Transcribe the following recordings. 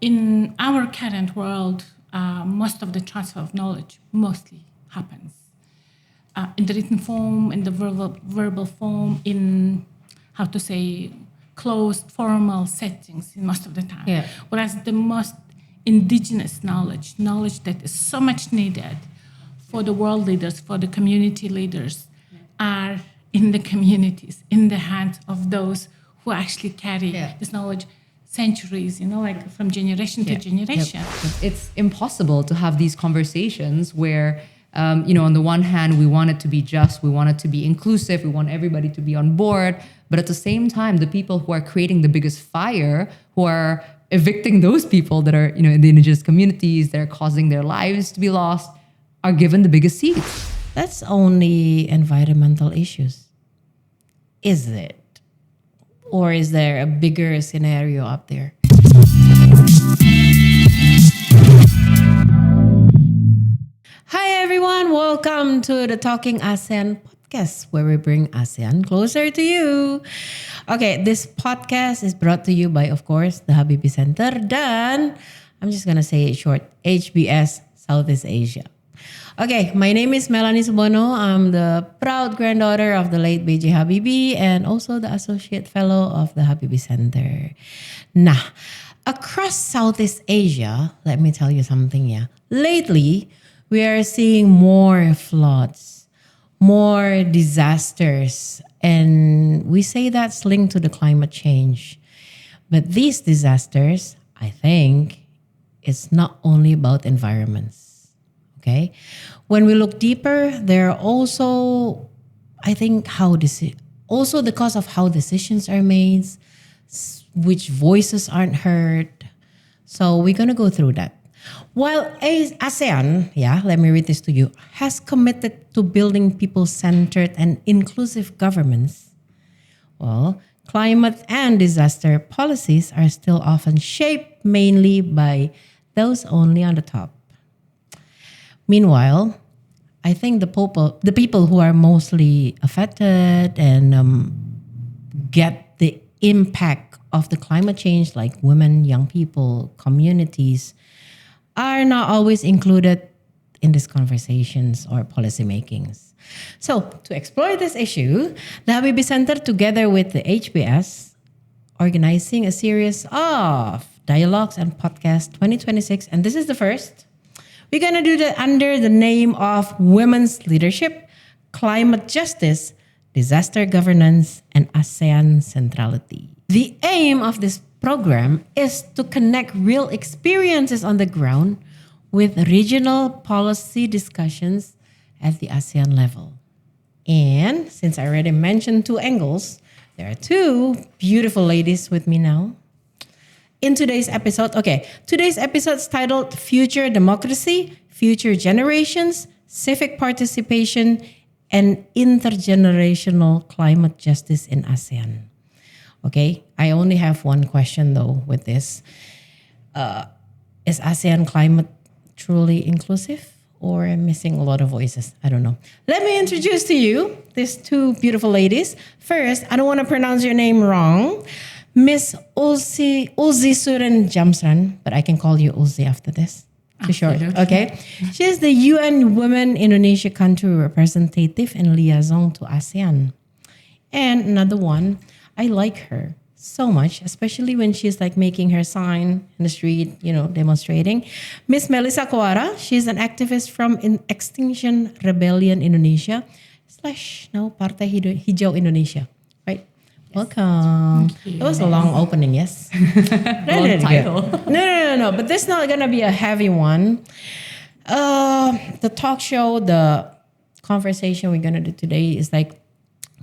in our current world, most of the transfer of knowledge mostly happens in the written form, in the verbal form, in, how to say, closed formal settings in most of the time. Yeah. Whereas the most indigenous knowledge that is so much needed for the world leaders, for the community leaders, are in the communities, in the hands of those who actually carry this knowledge centuries, like from generation to generation. It's impossible to have these conversations where, on the one hand, we want it to be just, we want it to be inclusive, we want everybody to be on board. But at the same time, the people who are creating the biggest fire, who are evicting those people that are, in the indigenous communities, that are causing their lives to be lost, are given the biggest seats. That's only environmental issues. Is it? Or is there a bigger scenario up there? Hi everyone, welcome to the Talking ASEAN podcast, where we bring ASEAN closer to you. Okay, this podcast is brought to you by, of course, the Habibie Center, dan I'm just gonna say it short, HBS Southeast Asia. Okay, my name is Melanie Subono. I'm the proud granddaughter of the late B.J. Habibie and also the associate fellow of the Habibie Center. Nah, across Southeast Asia, let me tell you something, lately, we are seeing more floods, more disasters, and we say that's linked to the climate change. But these disasters, I think, it's not only about environments. Okay, when we look deeper, there are also, I think, also the cause of how decisions are made, which voices aren't heard. So we're gonna go through that. While ASEAN, let me read this to you, has committed to building people-centered and inclusive governments, well, climate and disaster policies are still often shaped mainly by those only on the top. Meanwhile, I think the people who are mostly affected and get the impact of the climate change, like women, young people, communities, are not always included in these conversations or policy makings. So, to explore this issue, the Habibie Center, together with the HBS, organizing a series of dialogues and podcasts 2026, and this is the first. We're going to do that under the name of Women's Leadership, Climate Justice, Disaster Governance, and ASEAN Centrality. The aim of this program is to connect real experiences on the ground with regional policy discussions at the ASEAN level. And since I already mentioned two angles, there are two beautiful ladies with me now. In today's episode is titled Future Democracy, Future Generations, Civic Participation, and Intergenerational Climate Justice in ASEAN. Okay, I only have one question though with this. Is ASEAN climate truly inclusive or missing a lot of voices? I don't know. Let me introduce to you these two beautiful ladies. First, I don't want to pronounce your name wrong. Miss Ulziisuren Jamsran, but I can call you Ulzi after this. Too short, okay? She is the UN Women Indonesia Country Representative and Liaison to ASEAN. And another one, I like her so much, especially when she's like making her sign in the street, demonstrating. Miss Melissa Kowara, she's an activist from Extinction Rebellion Indonesia / Partai Hijau Indonesia. Welcome. It was a long opening, yes. Long title. No. But this is not gonna be a heavy one. The talk show, the conversation we're gonna do today is like,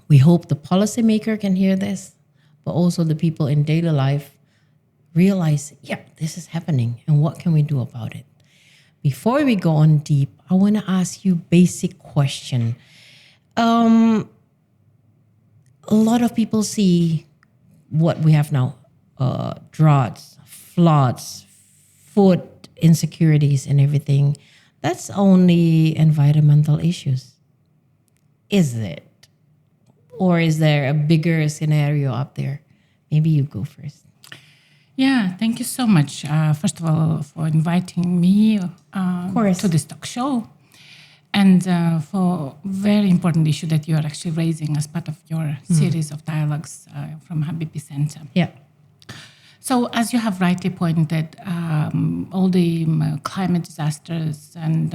we hope the policymaker can hear this, but also the people in daily life realize, this is happening, and what can we do about it? Before we go on deep, I wanna ask you basic question. A lot of people see what we have now, droughts, floods, food insecurities and everything. That's only environmental issues. Is it? Or is there a bigger scenario up there? Maybe you go first. Yeah, thank you so much. First of all, for inviting me course. to this talk show, and for very important issue that you are actually raising as part of your series of dialogues from Habibie Center. Yeah. So, as you have rightly pointed, all the climate disasters and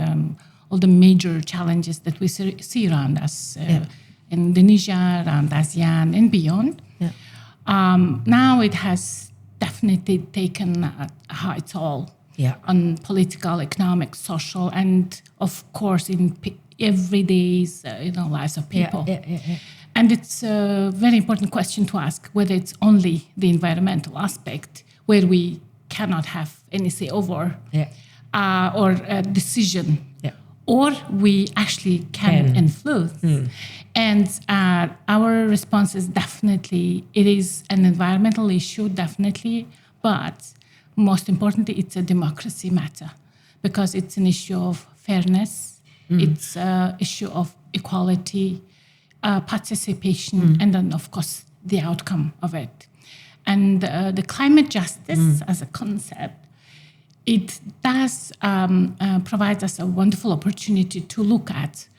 all the major challenges that we see around us in Indonesia, around ASEAN, and beyond. Yeah. Now it has definitely taken its toll on political, economic, social, and of course in everyday lives of people. And it's a very important question to ask whether it's only the environmental aspect where we cannot have any say over or a decision, or we actually can influence. And our response is definitely, it is an environmental issue, definitely, but most importantly, it's a democracy matter because it's an issue of fairness, it's an issue of equality, participation, and then, of course, the outcome of it. And the climate justice as a concept, it does provide us a wonderful opportunity to look at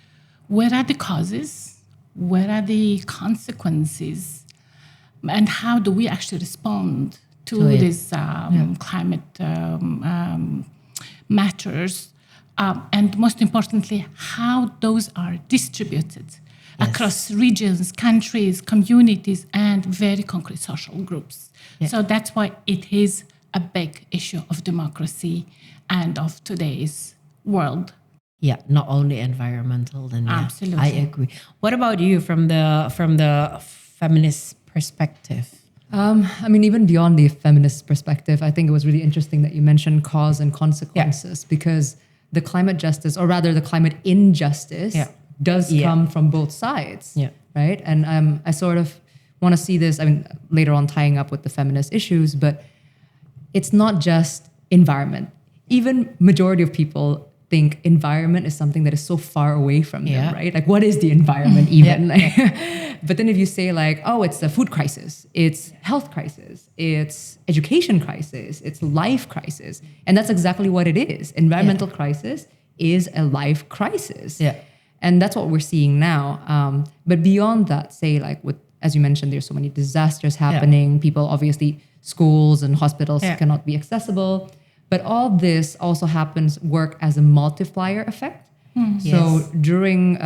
where are the causes, where are the consequences, and how do we actually respond to these climate matters, and most importantly, how those are distributed across regions, countries, communities, and very concrete social groups. So that's why it is a big issue of democracy and of today's world. Yeah, not only environmental. Then Absolutely, I agree. What about you from the feminist perspective? I mean, even beyond the feminist perspective, I think it was really interesting that you mentioned cause and consequences because the climate justice, or rather the climate injustice, does come from both sides, right? And I sort of want to see this, I mean, later on tying up with the feminist issues, but it's not just environment. Even majority of people think environment is something that is so far away from them, right? Like, what is the environment even? But then if you say like, oh, it's a food crisis, it's health crisis, it's education crisis, it's life crisis. And that's exactly what it is. Environmental crisis is a life crisis. And that's what we're seeing now. But beyond that, say like with, as you mentioned, there's so many disasters happening. People, obviously, schools and hospitals cannot be accessible. But all this also work as a multiplier effect. So during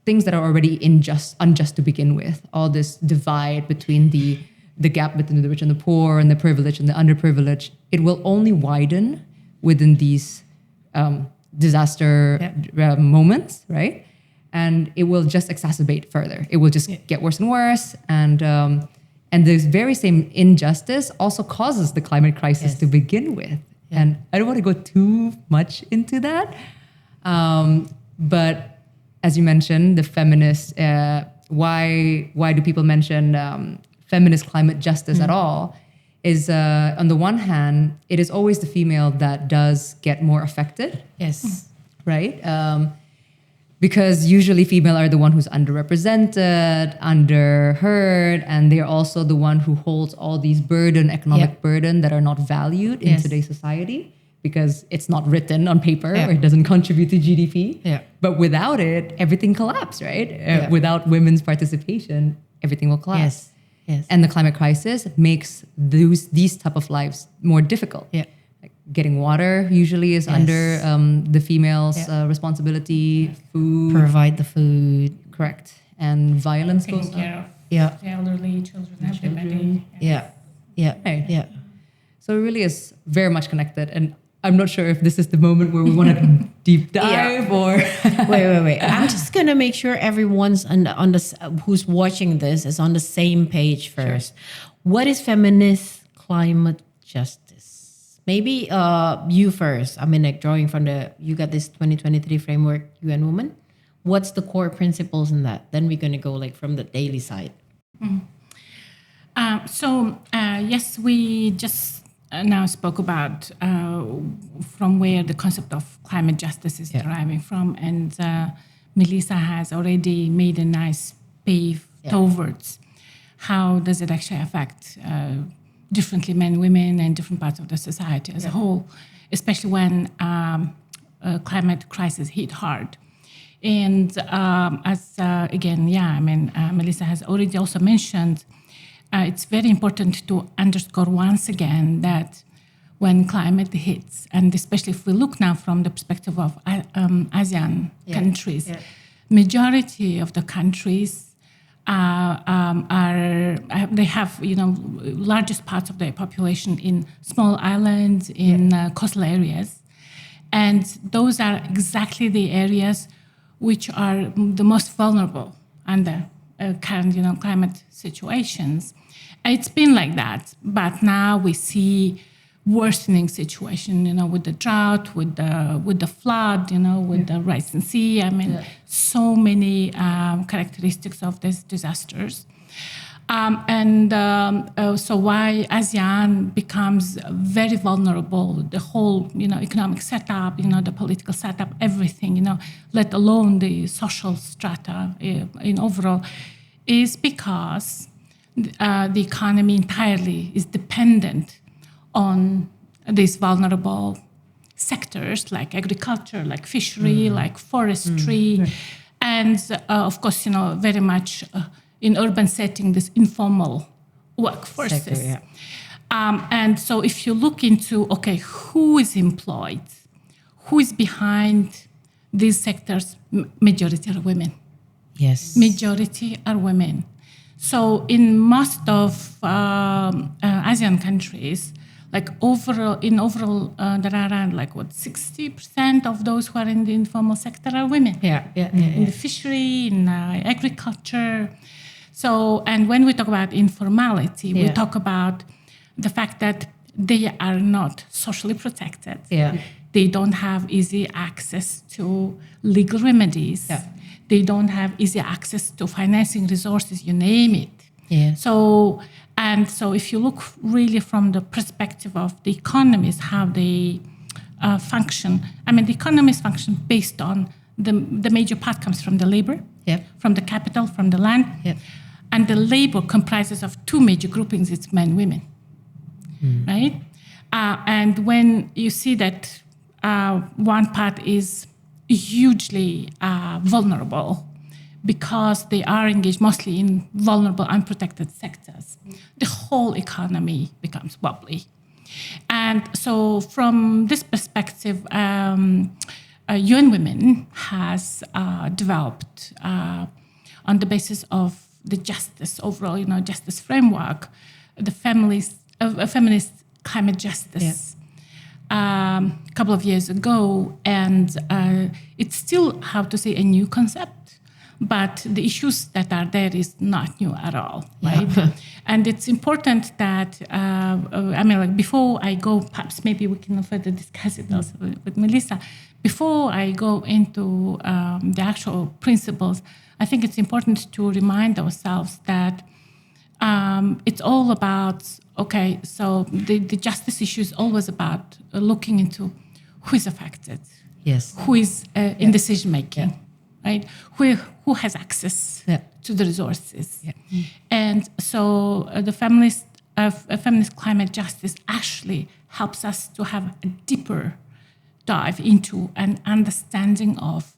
things that are already unjust to begin with, all this divide between the gap between the rich and the poor and the privileged and the underprivileged, it will only widen within these disaster moments, right? And it will just exacerbate further. It will just get worse and worse. And this very same injustice also causes the climate crisis to begin with. And I don't want to go too much into that. But as you mentioned, the feminist, why do people mention feminist climate justice at all? Is on the one hand, it is always the female that does get more affected. Right? Because usually female are the one who's underrepresented, underheard, and they're also the one who holds all these economic burden that are not valued in today's society because it's not written on paper or it doesn't contribute to GDP. But without it, everything collapses, right? Without women's participation, everything will collapse. And the climate crisis makes these type of lives more difficult. Getting water usually is under the female's responsibility. Food, provide the food, correct, and violence goes taking care up. of the elderly, children, everybody. So it really is very much connected, and I'm not sure if this is the moment where we want to deep dive or. wait. I'm just gonna make sure everyone's on the who's watching this is on the same page first. What is feminist climate justice? Maybe you first. I mean, like drawing from you got this 2023 framework, UN Women. What's the core principles in that? Then we're gonna go like from the daily side. Yes, we just now spoke about from where the concept of climate justice is deriving from, and Melissa has already made a nice pave towards how does it actually affect differently, men, women, and different parts of the society as a whole, especially when climate crisis hit hard. And Melissa has already also mentioned, it's very important to underscore once again that when climate hits, and especially if we look now from the perspective of ASEAN countries, majority of the countries they have largest parts of their population in small islands, in coastal areas, and those are exactly the areas which are the most vulnerable under current climate situations. It's been like that, but now we see worsening situation, with the drought, with the flood, with the rising sea. So many characteristics of these disasters. So why ASEAN becomes very vulnerable, the whole, economic setup, the political setup, everything, let alone the social strata in overall, is because the economy entirely is dependent on these vulnerable sectors like agriculture, like fishery, like forestry, and of course, very much in urban setting, this informal workforces. Sector, And so if you look into, who is employed, who is behind these sectors, majority are women. Yes. Majority are women. So in most of ASEAN countries, there are around 60% of those who are in the informal sector are women. In the fishery, in agriculture. So, and when we talk about informality, we talk about the fact that they are not socially protected. They don't have easy access to legal remedies. They don't have easy access to financing resources, you name it. So if you look really from the perspective of the economies, how they function, the economies function based on the major part comes from the labor, from the capital, from the land. And the labor comprises of two major groupings, it's men, women, right? And when you see that one part is hugely vulnerable because they are engaged mostly in vulnerable, unprotected sectors, the whole economy becomes wobbly. And so from this perspective, UN Women has developed on the basis of the justice, overall, justice framework, the feminist climate justice a couple of years ago. And it's still, a new concept, but the issues that are there is not new at all, right? And it's important that, before I go, perhaps maybe we can further discuss it also with Melissa. Before I go into the actual principles, I think it's important to remind ourselves that it's all about, so the justice issue is always about looking into who is affected, who is in decision making, right? Who has access to the resources. And so the feminist climate justice actually helps us to have a deeper dive into an understanding of,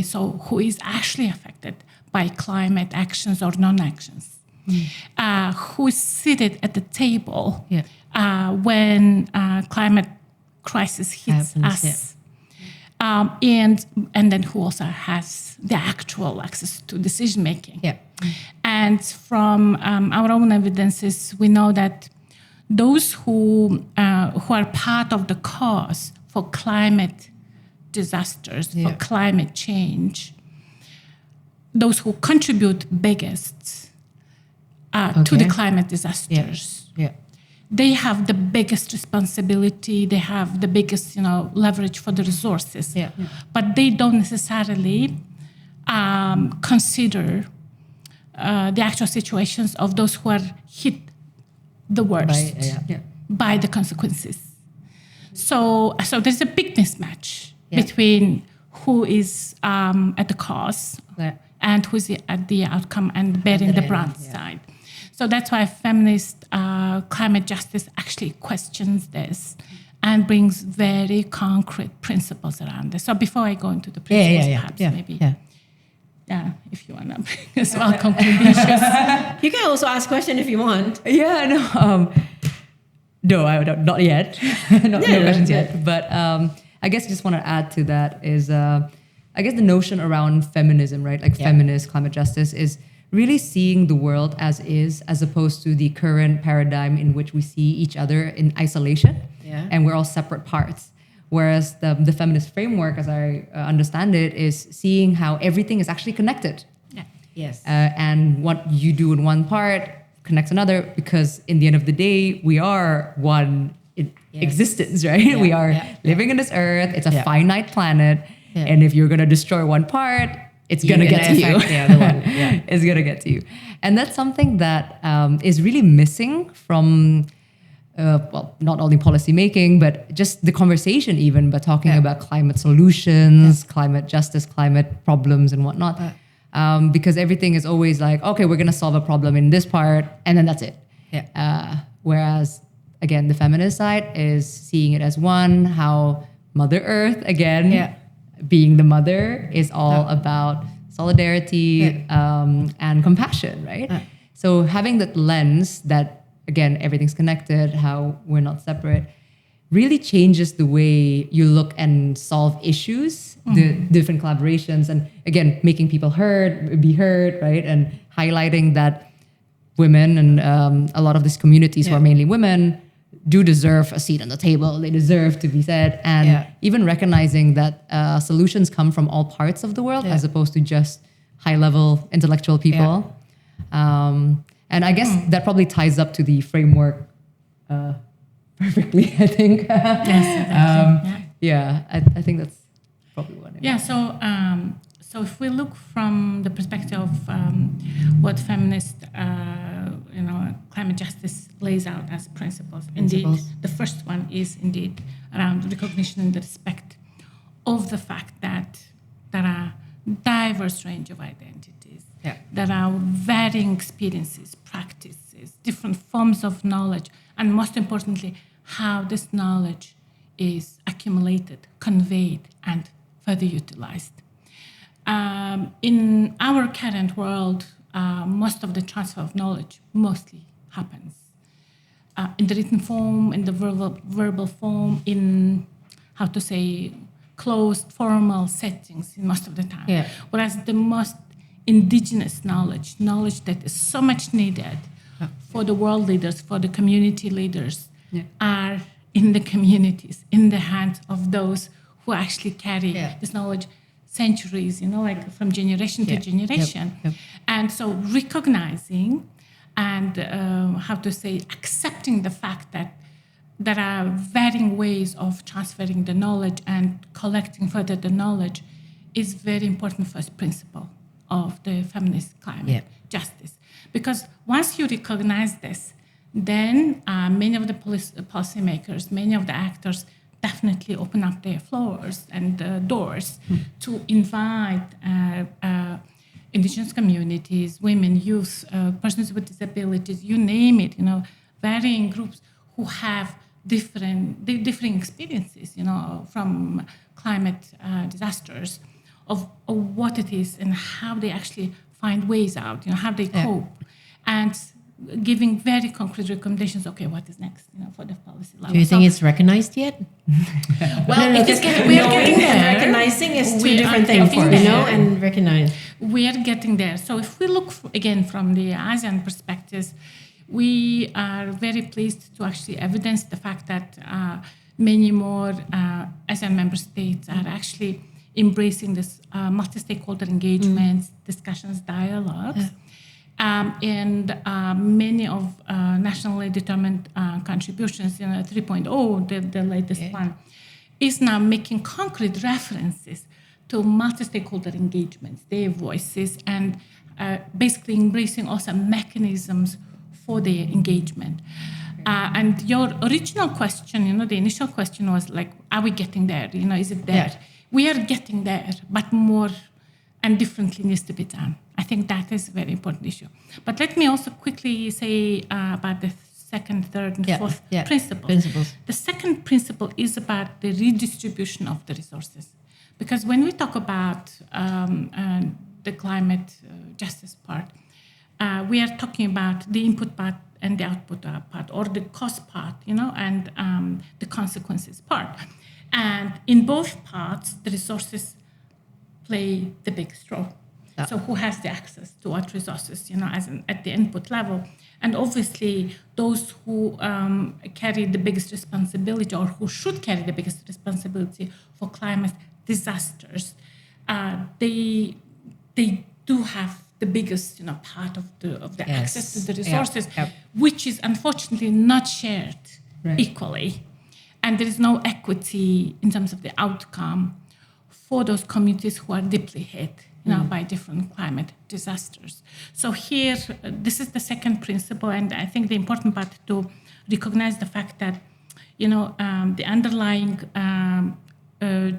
so who is actually affected by climate actions or non-actions? Who is seated at the table when climate crisis hits us? And then who also has the actual access to decision making? And from our own evidences, we know that those who are part of the cause for climate disasters, for climate change, those who contribute biggest to the climate disasters, they have the biggest responsibility, they have the biggest leverage for the resources, but they don't necessarily consider the actual situations of those who are hit the worst by the consequences. So there's a big mismatch between who is at the cause and who is at the outcome and bearing the brunt side. So that's why feminist climate justice actually questions this and brings very concrete principles around this. So before I go into the principles, perhaps maybe, if you want to bring as well contributions. You can also ask questions if you want. Yeah, no, I don't, not yet. No questions yet. But I guess I just want to add to that is, I guess the notion around feminism, right? Like feminist climate justice is really seeing the world as is, as opposed to the current paradigm in which we see each other in isolation and we're all separate parts. Whereas the feminist framework, as I understand it, is seeing how everything is actually connected. Yeah. Yes. And what you do in one part connects another, because in the end of the day, we are one existence, right? Yeah. We are living in this earth. It's a finite planet. Yeah. And if you're going to destroy one part, it's going to get to you. The other one. Yeah. It's going to get to you. And that's something that is really missing from, not only policy making, but just the conversation even, but talking about climate solutions, climate justice, climate problems and whatnot. Because everything is always like, okay, we're going to solve a problem in this part, and then that's it. Yeah. Whereas, again, the feminist side is seeing it as one, how Mother Earth, again, being the mother is all about solidarity and compassion, right? So having that lens that, again, everything's connected, how we're not separate, really changes the way you look and solve issues, the different collaborations, and again, making people be heard, right? And highlighting that women and a lot of these communities who are mainly women do deserve a seat on the table. They deserve to be said. And even recognizing that solutions come from all parts of the world as opposed to just high-level intellectual people. And I guess that probably ties up to the framework perfectly, I think. I think that's probably what I mean. So if we look from the perspective of what feminist, climate justice lays out as principles, indeed, the first one is indeed around recognition and the respect of the fact that there are diverse range of identities, there are varying experiences, practices, different forms of knowledge, and most importantly, how this knowledge is accumulated, conveyed, and further utilized. In our current world, most of the transfer of knowledge mostly happens in the written form, in the verbal form, in, closed formal settings in most of the time. Whereas the most indigenous knowledge that is so much needed for the world leaders, for the community leaders, are in the communities, in the hands of those who actually carry this knowledge centuries, like from generation to generation. And so recognizing and accepting the fact that there are varying ways of transferring the knowledge and collecting further the knowledge is very important first principle of the feminist climate justice. Because once you recognize this, then many of the policymakers, many of the actors definitely open up their floors and doors to invite indigenous communities, women, youth, persons with disabilities, you name it, varying groups who have differing experiences, from climate disasters, of what it is and how they actually find ways out, how they cope, and giving very concrete recommendations. Okay, what is next, for the policy level? Do you think it's recognized yet? Well, we are getting there. Recognizing is two different things, and recognize. We are getting there. So if we look again from the ASEAN perspectives, we are very pleased to actually evidence the fact that many more ASEAN member states are actually embracing this multi-stakeholder engagements, discussions, dialogues. And many of nationally determined contributions, 3.0, the latest one, is now making concrete references to multi-stakeholder engagements, their voices, and basically embracing also mechanisms for their engagement. And your original question, the initial question was like, are we getting there? Is it there? We are getting there, but more and differently needs to be done. I think that is a very important issue. But let me also quickly say about the second, third, and fourth principles. The second principle is about the redistribution of the resources. Because when we talk about the climate justice part, we are talking about the input part and the output part, or the cost part, and the consequences part. And in both parts, the resources play the biggest role. So who has the access to what resources, at the input level? And obviously, those who carry the biggest responsibility, or who should carry the biggest responsibility for climate disasters, they do have the biggest, part of the access to the resources, which is unfortunately not shared equally, and there is no equity in terms of the outcome for those communities who are deeply hit, by different climate disasters. So here, this is the second principle, and I think the important part to recognize the fact that, the underlying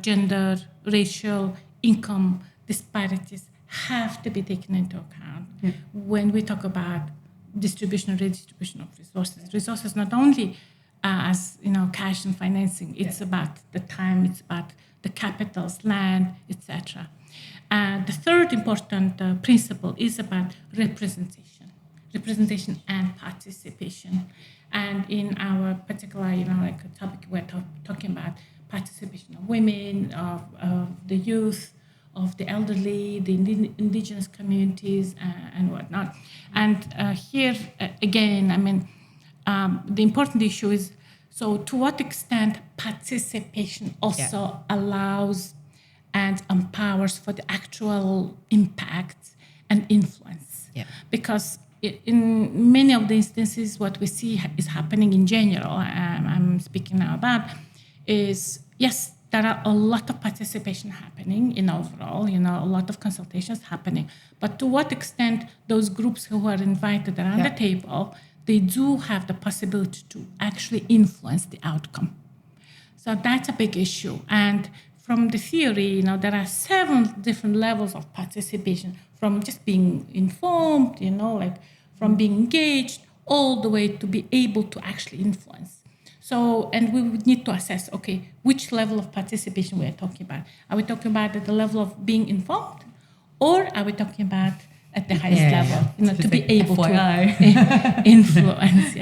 gender, racial, income disparities have to be taken into account when we talk about distribution and redistribution of resources. Resources not only as cash and financing, it's about the time, it's about the capitals, land, etc. The third important principle is about representation and participation. And in our particular, topic, we're talking about participation of women, of the youth, of the elderly, the indigenous communities, and whatnot. And here, again, the important issue is, so to what extent participation also allows and empowers for the actual impact and influence. Because in many of the instances, what we see is happening in general, I'm speaking now about, is, yes, there are a lot of participation happening in overall, a lot of consultations happening. But to what extent those groups who are invited around the table, they do have the possibility to actually influence the outcome. So that's a big issue. And from the theory, there are 7 different levels of participation, from just being informed, from being engaged, all the way to be able to actually influence. So, and we would need to assess, okay, which level of participation we are talking about. Are we talking about at the level of being informed, or are we talking about at the highest level, to be able to influence?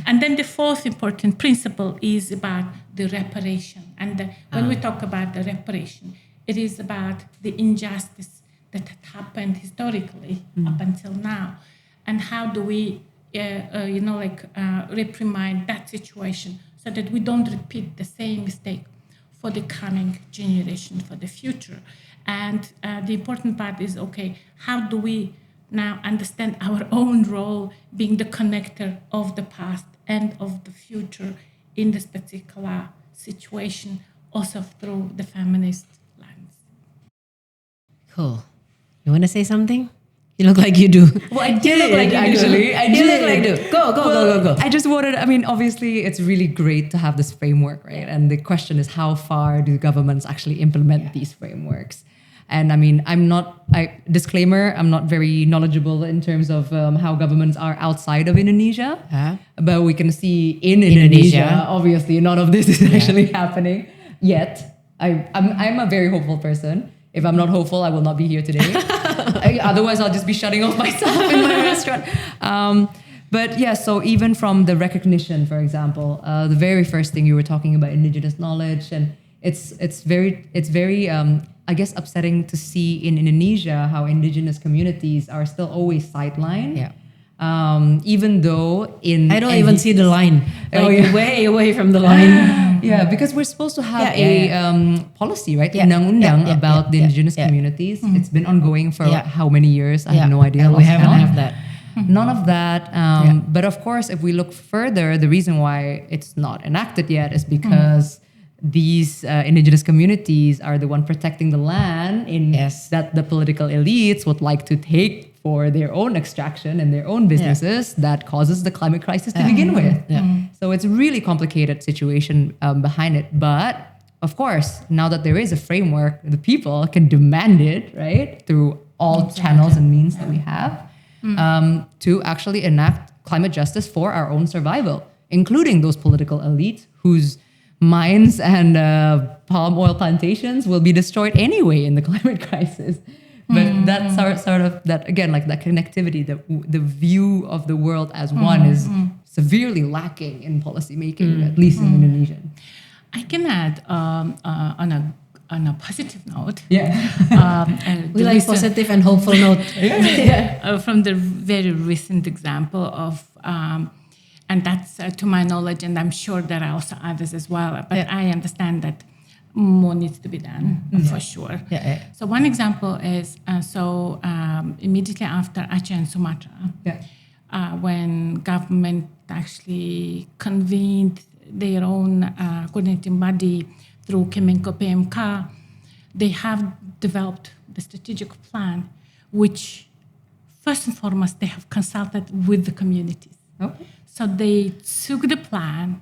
And then the fourth important principle is about the reparation. And when we talk about the reparation, it is about the injustice that had happened historically up until now, and how do we, reprimand that situation so that we don't repeat the same mistake for the coming generation, for the future. And the important part is, okay, how do we now understand our own role being the connector of the past and of the future in this particular situation, also through the feminist lens. Cool. You want to say something? You look like you do. Well, I did, you look like you actually. Do. You look like you do. Go. I just wanted, obviously it's really great to have this framework, right? And the question is, how far do governments actually implement these frameworks? And disclaimer, I'm not very knowledgeable in terms of how governments are outside of Indonesia. But we can see in Indonesia, obviously none of this is actually happening yet. I'm a very hopeful person. If I'm not hopeful, I will not be here today. Otherwise, I'll just be shutting off myself in my restaurant. But yeah, so even from the recognition, for example, the very first thing you were talking about, indigenous knowledge, and it's very I guess upsetting to see in Indonesia how indigenous communities are still always sidelined. Even though I don't even see the line, way away from the line. Because we're supposed to have a policy, right? Undang-undang about the indigenous communities. It's been ongoing for how many years? I have no idea. We haven't have that. None of that. But of course, if we look further, the reason why it's not enacted yet is because these indigenous communities are the one protecting the land that the political elites would like to take for their own extraction and their own businesses that causes the climate crisis to begin with. So it's a really complicated situation behind it. But of course, now that there is a framework, the people can demand it, right, through all channels and means that we have, to actually enact climate justice for our own survival, including those political elites whose mines and palm oil plantations will be destroyed anyway in the climate crisis. But that sort of that again, like that connectivity, the view of the world as one is severely lacking in policy making, at least in Indonesia. I can add on a positive note. Yeah. We like positive and hopeful note. From the very recent example of, and that's to my knowledge, and I'm sure there are also others as well, but I understand that more needs to be done for sure. So one example is, immediately after Aceh and Sumatra, when government actually convened their own coordinating body through Kemenko PMK, they have developed the strategic plan, which first and foremost, they have consulted with the communities. Okay. So they took the plan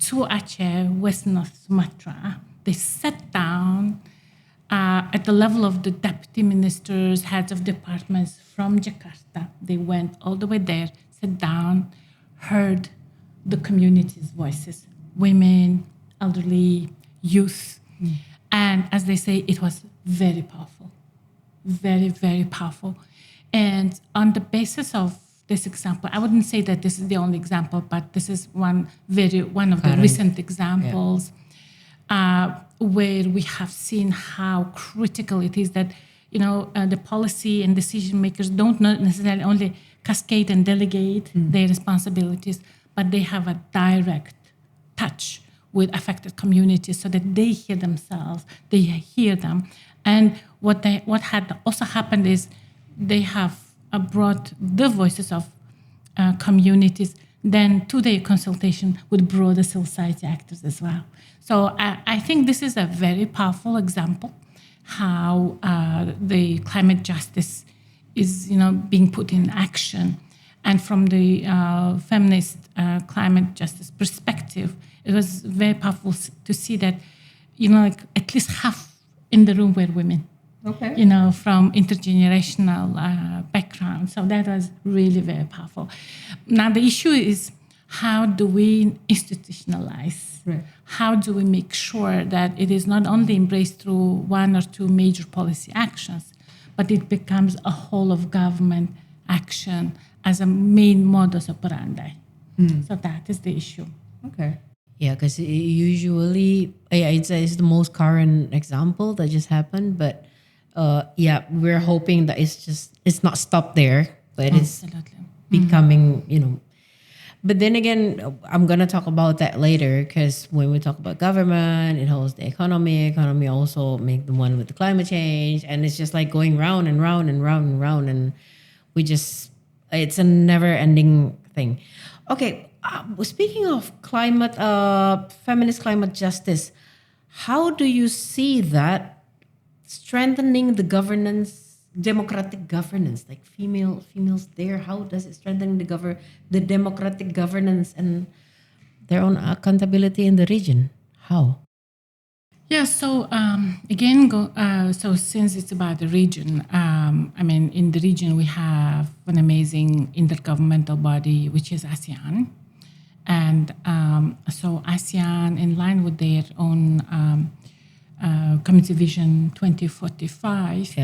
to Aceh, West North Sumatra. They sat down at the level of the deputy ministers, heads of departments from Jakarta. They went all the way there, sat down, heard the community's voices, women, elderly, youth. And as they say, it was very powerful, very, very powerful. And on the basis of this example, I wouldn't say that this is the only example, but this is one of the recent examples where we have seen how critical it is that, the policy and decision makers don't necessarily only cascade and delegate their responsibilities, but they have a direct touch with affected communities so that they hear themselves, they hear them. And what had also happened is they have brought the voices of communities then to their consultation with broader civil society actors as well. So I think this is a very powerful example how the climate justice is being put in action. And from the feminist climate justice perspective, it was very powerful to see that, at least half in the room were women. Okay. From intergenerational background. So that was really very powerful. Now the issue is, how do we institutionalize? Right. How do we make sure that it is not only embraced through one or two major policy actions, but it becomes a whole of government action as a main modus operandi? So that is the issue. Okay. Yeah, because usually, it's the most current example that just happened. But we're hoping that it's not stopped there, but it's becoming, But then again, I'm gonna talk about that later, because when we talk about government, it holds the economy. Economy also make the one with the climate change, and it's just like going round and round and round and round, and it's a never-ending thing. Okay. Speaking of climate, feminist climate justice, how do you see that strengthening the governance, democratic governance, like females there? How does it strengthen the democratic governance and their own accountability in the region? How? Yeah, so so since it's about the region, in the region we have an amazing intergovernmental body, which is ASEAN. And so ASEAN, in line with their own Community Vision 2045,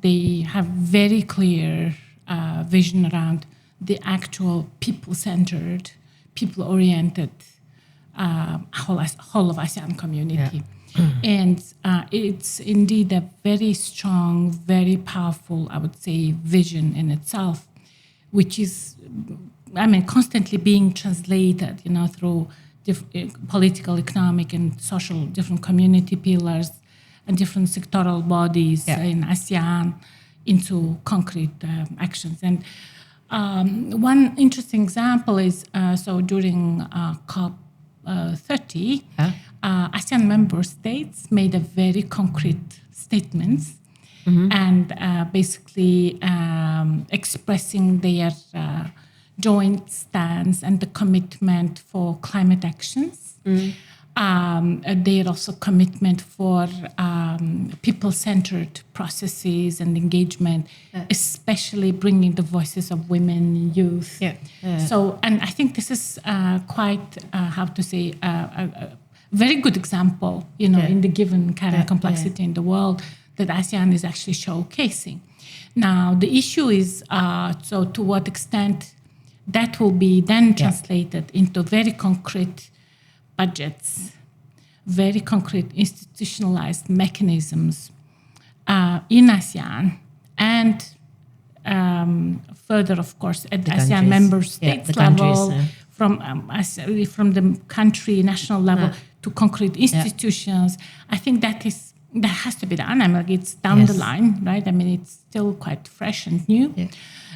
they have very clear vision around the actual people-centered, people-oriented whole of ASEAN community. And it's indeed a very strong, very powerful, I would say, vision in itself, which is constantly being translated, through political, economic, and social different community pillars and different sectoral bodies in ASEAN into concrete actions. And one interesting example is, during COP 30, ASEAN member states made a very concrete statements and basically expressing their joint stance and the commitment for climate actions. Their also commitment for people-centered processes and engagement, especially bringing the voices of women, youth. So, and I think this is quite, how to say, a very good example, in the given current complexity in the world that ASEAN is actually showcasing. Now, the issue is, so to what extent that will be then translated into very concrete budgets, very concrete institutionalized mechanisms in ASEAN, and further, of course, at the ASEAN countries. member states level, Countries, from the country, national level to concrete institutions. I think that has to be done. I mean, it's down the line, right? I mean, it's still quite fresh and new.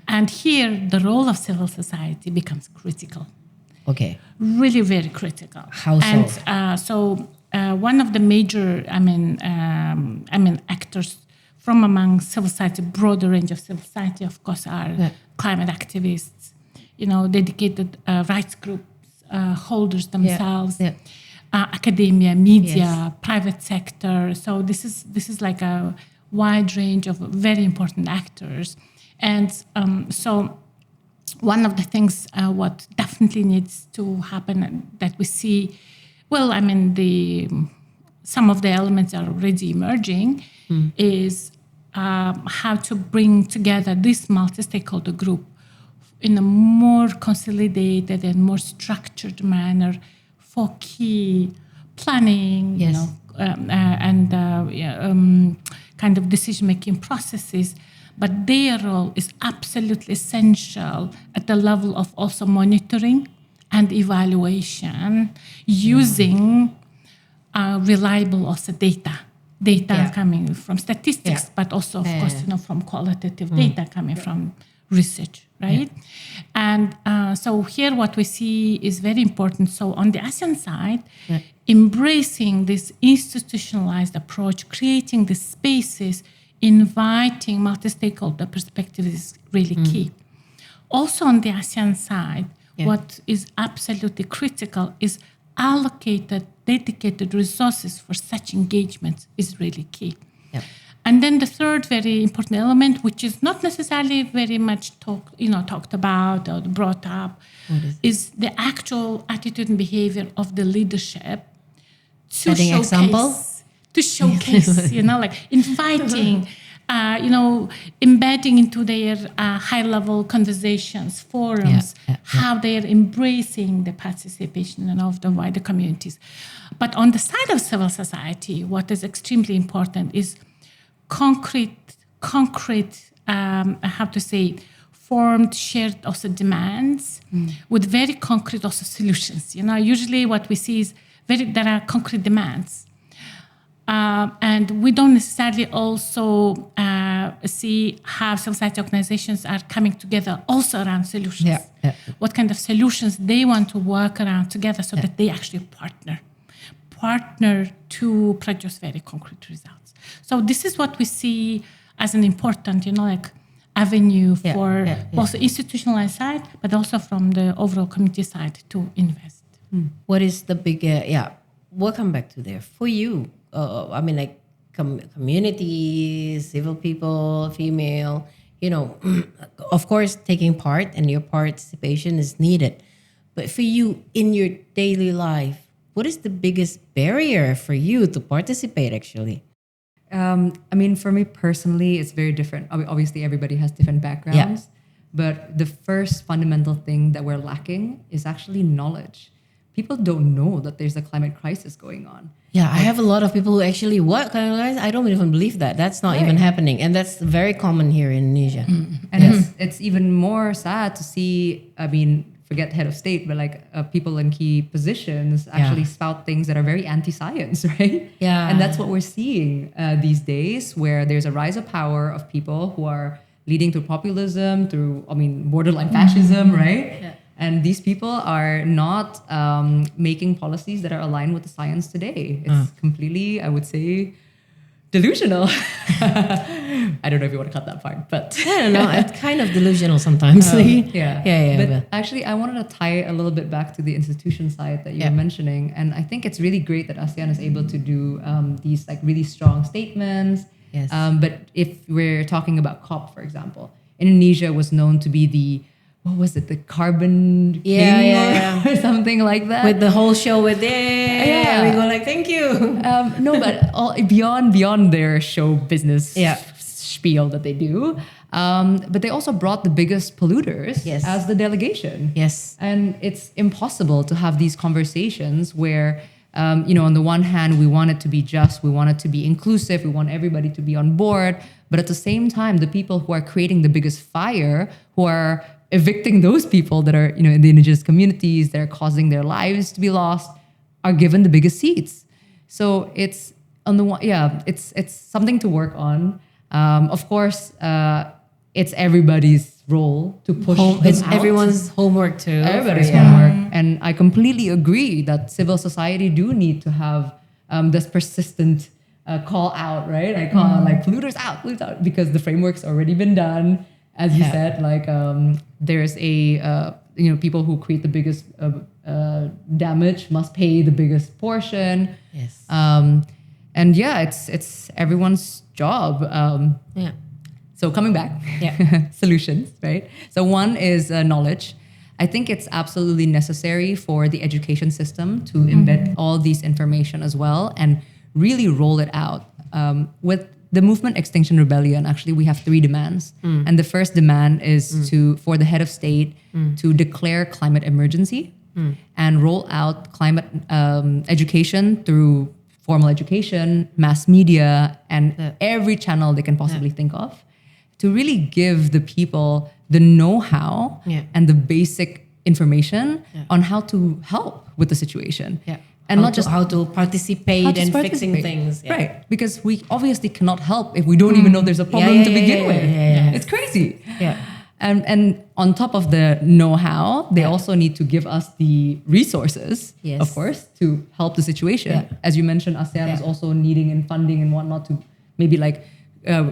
And here, the role of civil society becomes critical. Okay. Really very critical. How so? And so one of the major, actors from among civil society, broader range of civil society, of course, are climate activists, dedicated rights groups, holders themselves, academia, media, private sector. So this is like a wide range of very important actors, and so. One of the things what definitely needs to happen that we see, some of the elements are already emerging, is how to bring together this multi-stakeholder group in a more consolidated and more structured manner for key planning, kind of decision-making processes. But their role is absolutely essential at the level of also monitoring and evaluation using reliable also data coming from statistics, but also, of course, from qualitative data coming from research, right? And so here what we see is very important. So on the ASEAN side, embracing this institutionalized approach, creating the spaces, inviting multi-stakeholder perspectives is really key. Also on the ASEAN side, what is absolutely critical is dedicated resources for such engagements is really key. And then the third very important element, which is not necessarily very much talked about or brought up, is the actual attitude and behavior of the leadership to setting example. To showcase, like inviting, embedding into their high-level conversations, forums, how they are embracing the participation of the wider communities. But on the side of civil society, what is extremely important is concrete, formed, shared also demands with very concrete also solutions. Usually what we see is there are concrete demands. And we don't necessarily also see how civil society organizations are coming together also around solutions. What kind of solutions they want to work around together so that they actually partner to produce very concrete results. So this is what we see as an important, avenue for both the institutionalized side, but also from the overall community side to invest. What is the big, we'll come back to there. For you, community, civil people, female, of course, taking part and your participation is needed. But for you in your daily life, what is the biggest barrier for you to participate actually? For me personally, it's very different. Obviously, everybody has different backgrounds. But the first fundamental thing that we're lacking is actually knowledge. People don't know that there's a climate crisis going on. I have a lot of people who actually, I don't even believe that. That's not even happening. And that's very common here in Indonesia. And it's even more sad to see, forget head of state, but people in key positions actually spout things that are very anti-science, right? And that's what we're seeing these days, where there's a rise of power of people who are leading to populism, through, borderline fascism, right? And these people are not making policies that are aligned with the science today. It's completely, I would say, delusional. I don't know if you want to cut that part, but I don't know. It's kind of delusional sometimes. yeah. But but- actually, I wanted to tie it a little bit back to the institution side that you Yeah. were mentioning, and I think it's really great that ASEAN is able to do these like really strong statements. Yes. But if we're talking about COP, for example, Indonesia was known to be the what was it, the carbon king or something like that. With the whole show with we go like, thank you. No, but beyond their show business spiel that they do, but they also brought the biggest polluters Yes. as the delegation. Yes. And it's impossible to have these conversations where, on the one hand, we want it to be just, we want it to be inclusive, we want everybody to be on board, but at the same time, the people who are creating the biggest fire, who are evicting those people that are, in the indigenous communities, that are causing their lives to be lost, are given the biggest seats. So it's on the one, it's something to work on. Of course, it's everybody's role to push them It's out. everyone's homework too. Everybody's homework. And I completely agree that civil society do need to have this persistent call out, right? I call like polluters out, because the framework's already been done. As you said, like there's people who create the biggest damage must pay the biggest portion. Yes. And it's everyone's job. So coming back, solutions, right? So one is knowledge. I think it's absolutely necessary for the education system to embed all these information as well and really roll it out. With the movement Extinction Rebellion, actually, we have 3 demands. And the first demand is for the head of state to declare climate emergency and roll out climate education through formal education, mass media, and every channel they can possibly think of, to really give the people the know-how and the basic information on how to help with the situation. And not just how to participate in fixing things. Right. Because we obviously cannot help if we don't even know there's a problem to begin with. It's crazy. And on top of the know-how, they also need to give us the resources, of course, to help the situation. As you mentioned, ASEAN is also needing in funding and whatnot to maybe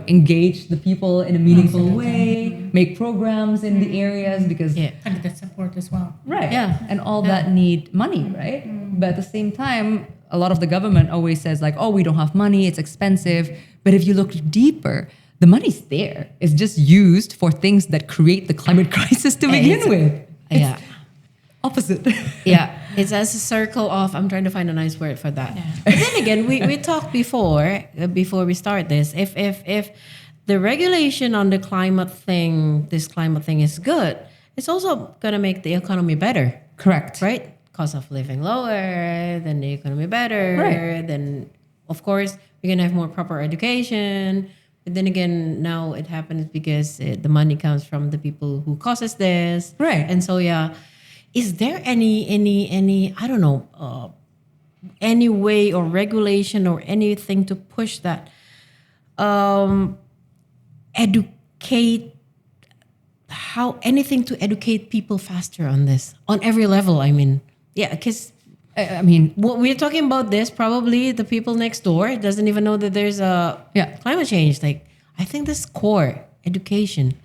engage the people in a meaningful way, make programs in the areas because And that support as well. right, and all that need money, right? But at the same time, a lot of the government always says like, oh, we don't have money, it's expensive. But if you look deeper, the money's there. It's just used for things that create the climate crisis to begin with. It's opposite. It's as a circle of, I'm trying to find a nice word for that. But then again, we talked before we start this, if the regulation on the this climate thing is good, it's also going to make the economy better. Correct. Right? Cost of living lower, then the economy better, then of course we're going to have more proper education. But then again, now it happens because the money comes from the people who causes this. Right. And so, is there any I don't know, any way or regulation or anything to push that? Anything to educate people faster on this, on every level, I mean. Yeah, because I mean, what we're talking about this, probably the people next door doesn't even know that there's a climate change. Like, I think this core education.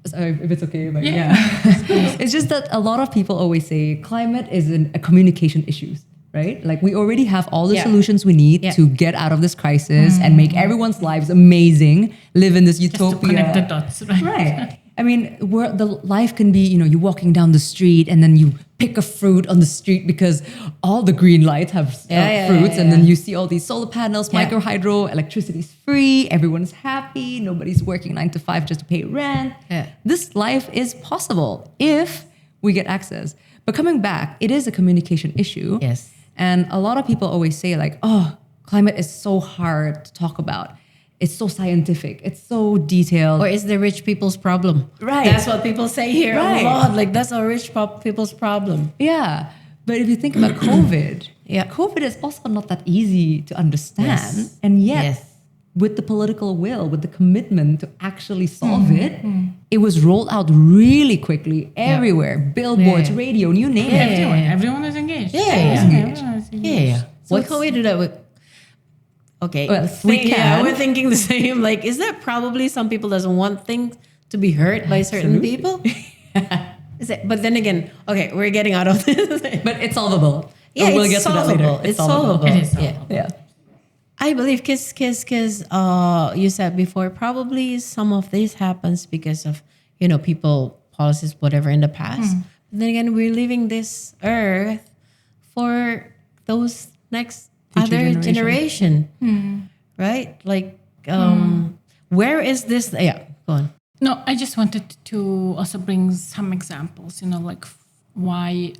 Sorry, if it's okay, but it's just that a lot of people always say climate is a communication issue, right? Like we already have all the solutions we need to get out of this crisis and make everyone's lives amazing, live in this utopia. Just to connect the dots, right? Right. I mean, the life can be, you're walking down the street and then you pick a fruit on the street because all the green lights have fruits, and then you see all these solar panels, micro hydro, electricity's free, everyone's happy, nobody's working 9 to 5 just to pay rent. This life is possible if we get access. But coming back, it is a communication issue. Yes. And a lot of people always say like, oh, climate is so hard to talk about. It's so scientific. It's so detailed. Or it's the rich people's problem. Right. That's what people say here a lot. Like, that's our rich people's problem. Yeah. But if you think about COVID, COVID is also not that easy to understand. And yet, with the political will, with the commitment to actually solve it, it was rolled out really quickly everywhere. Billboards, radio, you name it. Everyone is engaged. Yeah. Why can't we do that with... Okay. Well, we Yeah, can. we're thinking the same. Like, is there probably some people doesn't want things to be heard by certain people? Is it? But then again, okay, we're getting out of this. But it's solvable. Yeah, we'll it's get solvable. to that later. It's solvable. It is Yeah. solvable. Yeah. I believe because you said before, probably some of this happens because of, people, policies, whatever in the past. But then again, we're leaving this earth for those next Future other generation. Right? Like, where is this? Yeah, go on. No, I just wanted to also bring some examples, like why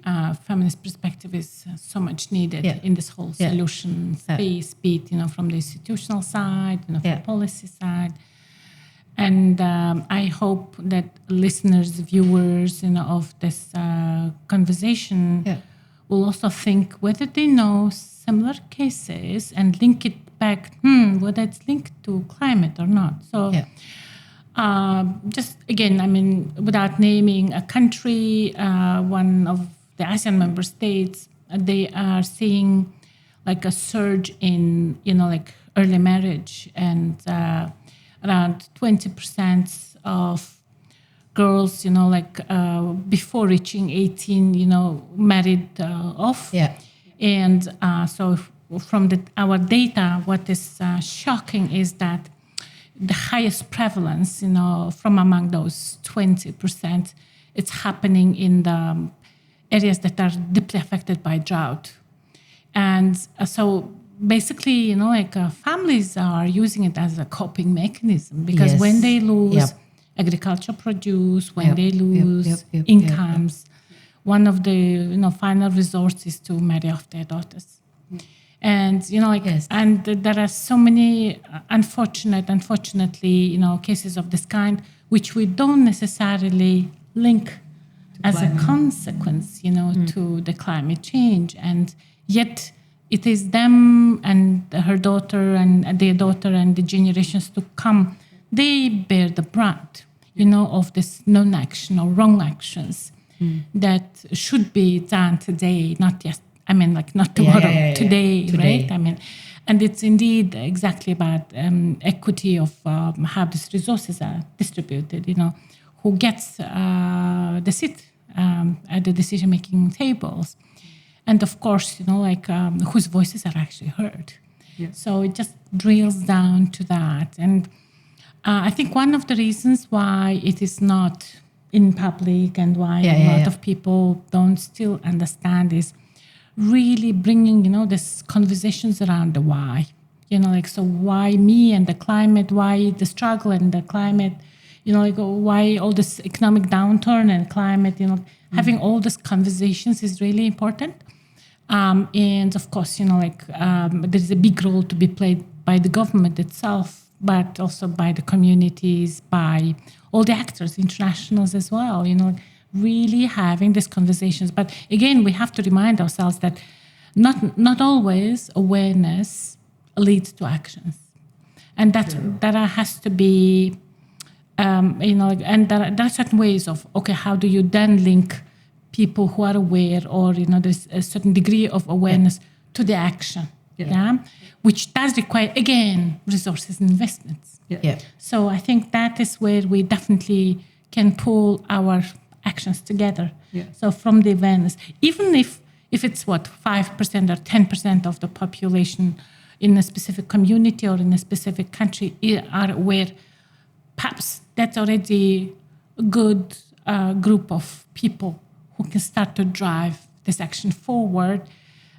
feminist perspective is so much needed Yeah. in this whole Yeah. solution space, be it, from the institutional side, from Yeah. policy side. And I hope that listeners, viewers, of this conversation Yeah. will also think whether they know similar cases and link it back, whether it's linked to climate or not. So Yeah. just again, without naming a country, one of the ASEAN member states, they are seeing like a surge in, like early marriage, and around 20% of girls, before reaching 18, married off. Yeah. And so from our data, what is shocking is that the highest prevalence, from among those 20%, it's happening in the areas that are deeply affected by drought. And so basically, families are using it as a coping mechanism, because Yes. when they lose Yep. agricultural produce, when Yep, they yep, lose yep, yep, incomes, one of the final resorts is to marry off their daughters. And Yes. and there are so many unfortunately, cases of this kind, which we don't necessarily link as a consequence, to the climate change. And yet it is them and her daughter and their daughter and the generations to come, they bear the brunt, of this non-action or wrong actions that should be done today, not just, not tomorrow, today, Today. right? And it's indeed exactly about equity of how these resources are distributed, who gets the seat at the decision-making tables. And of course, whose voices are actually heard. Yeah. So it just drills down to that. And I think one of the reasons why it is not in public and why a lot of people don't still understand is really bringing, this conversations around the why. So why me and the climate, why the struggle and the climate, why all this economic downturn and climate, having all these conversations is really important. And of course, there's a big role to be played by the government itself, but also by the communities, by all the actors, internationals as well, really having these conversations. But again, we have to remind ourselves that not always awareness leads to actions. And that has to be, and there are certain ways of, okay, how do you then link people who are aware, or, there's a certain degree of awareness to the action, which does require, again, resources and investments. Yeah. So I think that is where we definitely can pull our actions together. Yeah. So from the awareness, even if it's 5% or 10% of the population in a specific community or in a specific country are aware, perhaps that's already a good group of people who can start to drive this action forward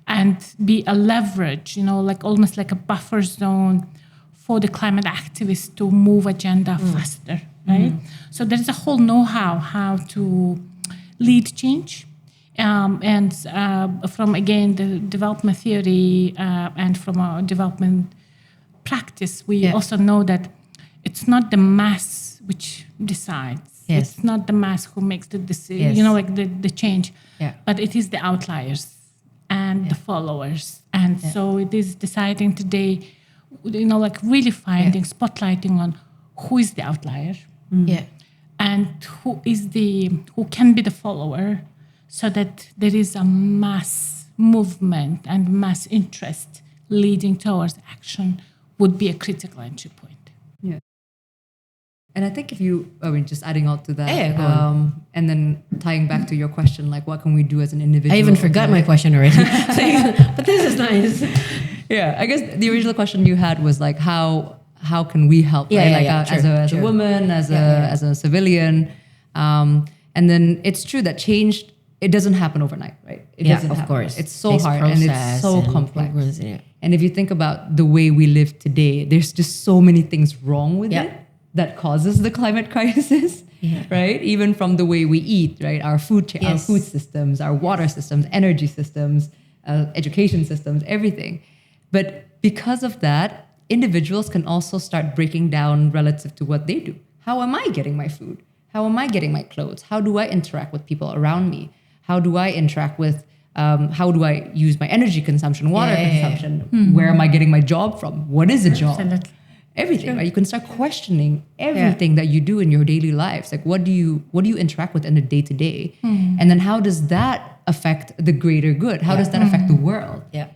and be a leverage, almost like a buffer zone for the climate activists to move agenda faster, right? So there's a whole know-how how to lead change. And from, again, the development theory and from our development practice, we also know that it's not the mass which decides. Yes. It's not the mass who makes the decision, the change, but it is the outliers and the followers. And so it is deciding today, really finding, spotlighting on who is the outlier and who can be the follower, so that there is a mass movement and mass interest leading towards action would be a critical entry point. Yeah. And I think just adding on to that, Yeah, go on. and then tying back to your question, like what can we do as an individual? I even forgot my question already. But this is nice. Yeah, I guess the original question you had was like, how can we help? Yeah, right? yeah, Like yeah, as a woman, as a civilian, and then it's true that change, it doesn't happen overnight, right? It doesn't of happen. course. It's so Takes hard and it's process so and complex. progress, yeah. And if you think about the way we live today, there's just so many things wrong with Yeah. it that causes the climate crisis, right? Even from the way we eat, right? Our food systems, our water systems, energy systems, education systems, everything. But because of that, individuals can also start breaking down relative to what they do. How am I getting my food? How am I getting my clothes? How do I interact with people around me? How do I interact with, how do I use my energy consumption, water consumption? Where am I getting my job from? What is a job? Absolutely. Everything, right? You can start questioning everything that you do in your daily lives. Like what do you interact with in the day to day? And then how does that affect the greater good? How does that affect the world? Yeah.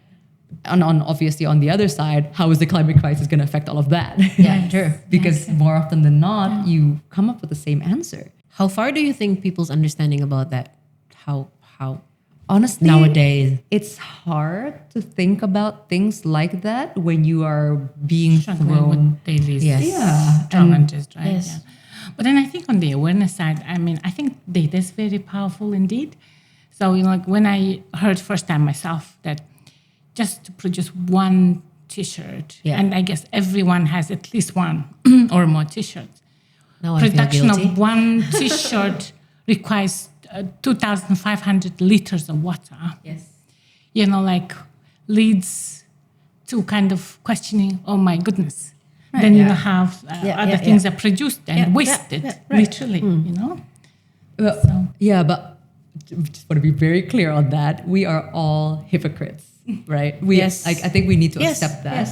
And obviously on the other side, how is the climate crisis going to affect all of that? Yeah, true. Because more often than not, you come up with the same answer. How far do you think people's understanding about that? How Honestly, nowadays? it's hard to think about things like that when you are being Struggling thrown. with daily Yeah, challenges, right? yes. Yeah. But then I think on the awareness side, I think data is very powerful indeed. So, like when I heard first time myself that just to produce one T-shirt, and I guess everyone has at least one or more T-shirts. Now I feel Production guilty. of one T-shirt requires 2,500 liters of water. Yes. Leads to kind of questioning, oh my goodness. Then you have other things are produced and wasted, literally, Well, yeah, but just want to be very clear on that. We are all hypocrites, right? I think we need to accept that.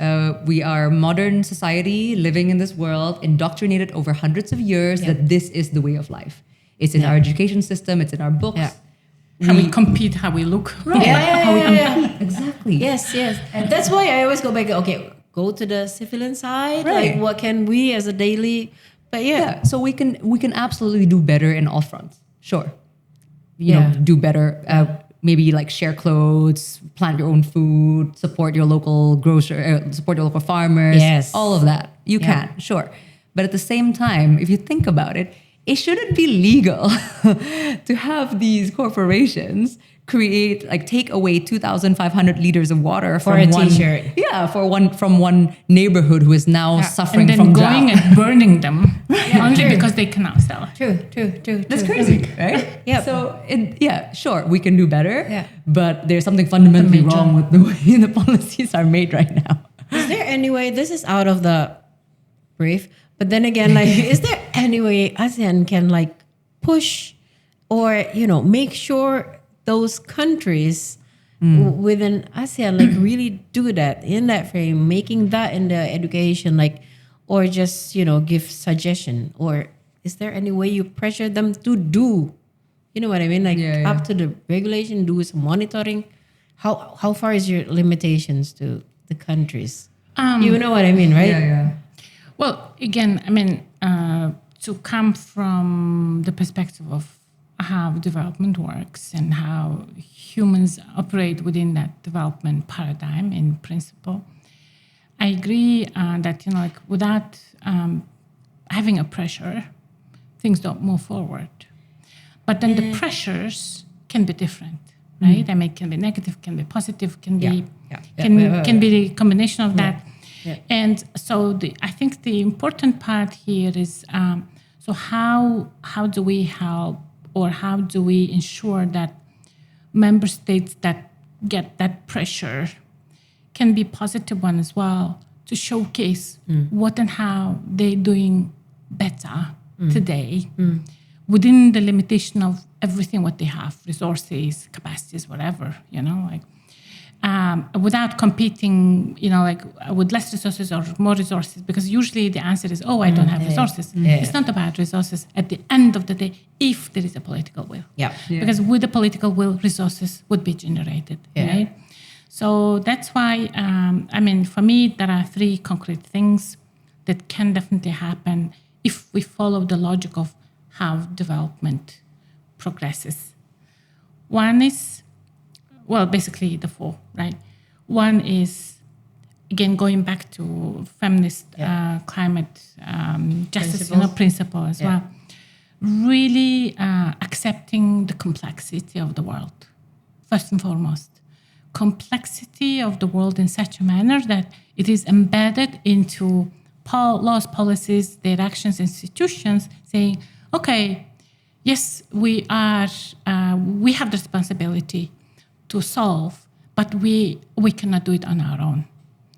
Yes. We are modern society living in this world, indoctrinated over hundreds of years that this is the way of life. It's in our education system. It's in our books. how we compete, how we look. Yeah. Exactly. Yes. And that's why I always go back, okay, go to the civilian side. Right. Like what can we as a daily, but So we can absolutely do better in all fronts. Sure. Yeah. Do better. Maybe like share clothes, plant your own food, support your local support your local farmers. Yes. All of that. You can, sure. But at the same time, if you think about it, it shouldn't be legal to have these corporations take away 2,500 liters of water For from a one T-shirt. Yeah, from one neighborhood who is now suffering And then from going drought. and burning them only because they cannot sell it. True. That's crazy, right? Yep. So, sure, we can do better. Yeah. But there's something fundamentally wrong with the way the policies are made right now. Is there any way, this is out of the brief, but then again, is there any way ASEAN can push or, make sure those countries within ASEAN really do that in that frame, making that in the education, or just, give suggestion? Or is there any way you pressure them to do? You know what I mean? Up to the regulation, do some monitoring. How far is your limitations to the countries? You know what I mean, right? Yeah. Well, again, to come from the perspective of how development works and how humans operate within that development paradigm in principle, I agree that, without having a pressure, things don't move forward. But then the pressures can be different, right? It can be negative, can be positive, can be the combination of that. Yeah. And so I think the important part here is, so how do we help or how do we ensure that member states that get that pressure can be positive one as well to showcase what and how they're doing better today within the limitation of everything what they have, resources, capacities, whatever, without competing, with less resources or more resources, because usually the answer is, I don't have resources. It's not about resources at the end of the day, if there is a political will. Yeah. Because with the political will, resources would be generated, right? So that's why, for me, there are three concrete things that can definitely happen if we follow the logic of how development progresses. One is, well, basically the four, right? One is, again, going back to feminist climate justice principle as well. Really accepting the complexity of the world, first and foremost. Complexity of the world in such a manner that it is embedded into laws, policies, their actions, institutions, saying, okay, yes, we have the responsibility to solve, but we cannot do it on our own.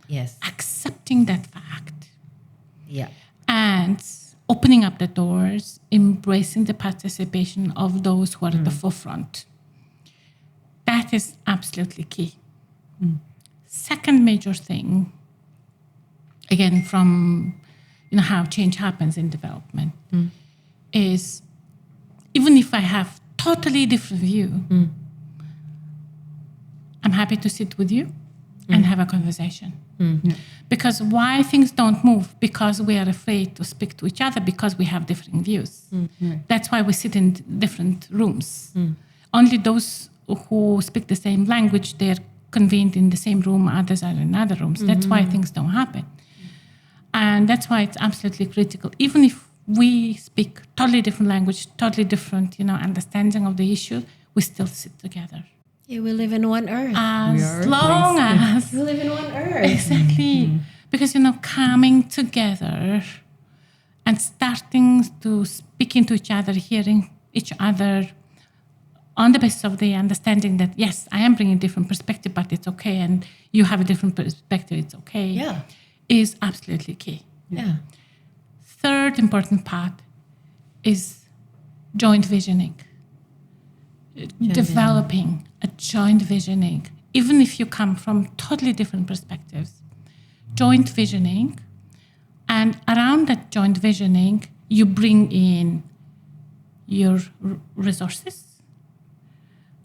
Yes. Accepting that fact. Yeah. And opening up the doors, embracing the participation of those who are at the forefront. That is absolutely key. Second major thing, again, from how change happens in development, is even if I have totally different view, I'm happy to sit with you and have a conversation. Because why things don't move? Because we are afraid to speak to each other because we have different views. That's why we sit in different rooms. Only those who speak the same language, they're convened in the same room, others are in other rooms. That's why things don't happen. And that's why it's absolutely critical. Even if we speak totally different language, totally different, understanding of the issue, we still sit together. Yeah, we live in one earth. As long as We live in one earth. exactly. Because, coming together and starting to speak into each other, hearing each other on the basis of the understanding that, yes, I am bringing a different perspective, but it's okay. And you have a different perspective, it's okay. Yeah. Is absolutely key. Yeah. Third important part is joint visioning. Developing a joint visioning. Even if you come from totally different perspectives, joint visioning. And around that joint visioning, you bring in your resources.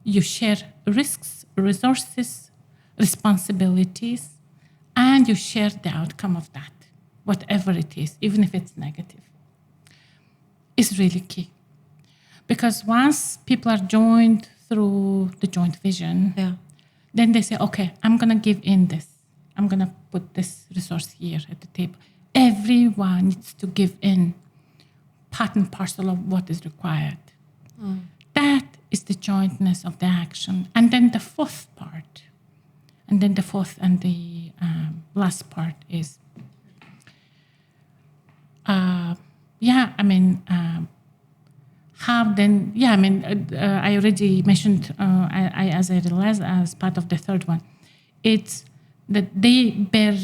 You share risks, resources, responsibilities, and you share the outcome of that, whatever it is, even if it's negative. It's really key. Because once people are joined through the joint vision, then they say, okay, I'm going to give in this. I'm going to put this resource here at the table. Everyone needs to give in part and parcel of what is required. That is the jointness of the action. And then the fourth part, and then the fourth and the last part is, how then, I already mentioned, as I realized as part of the third one, it's that they bear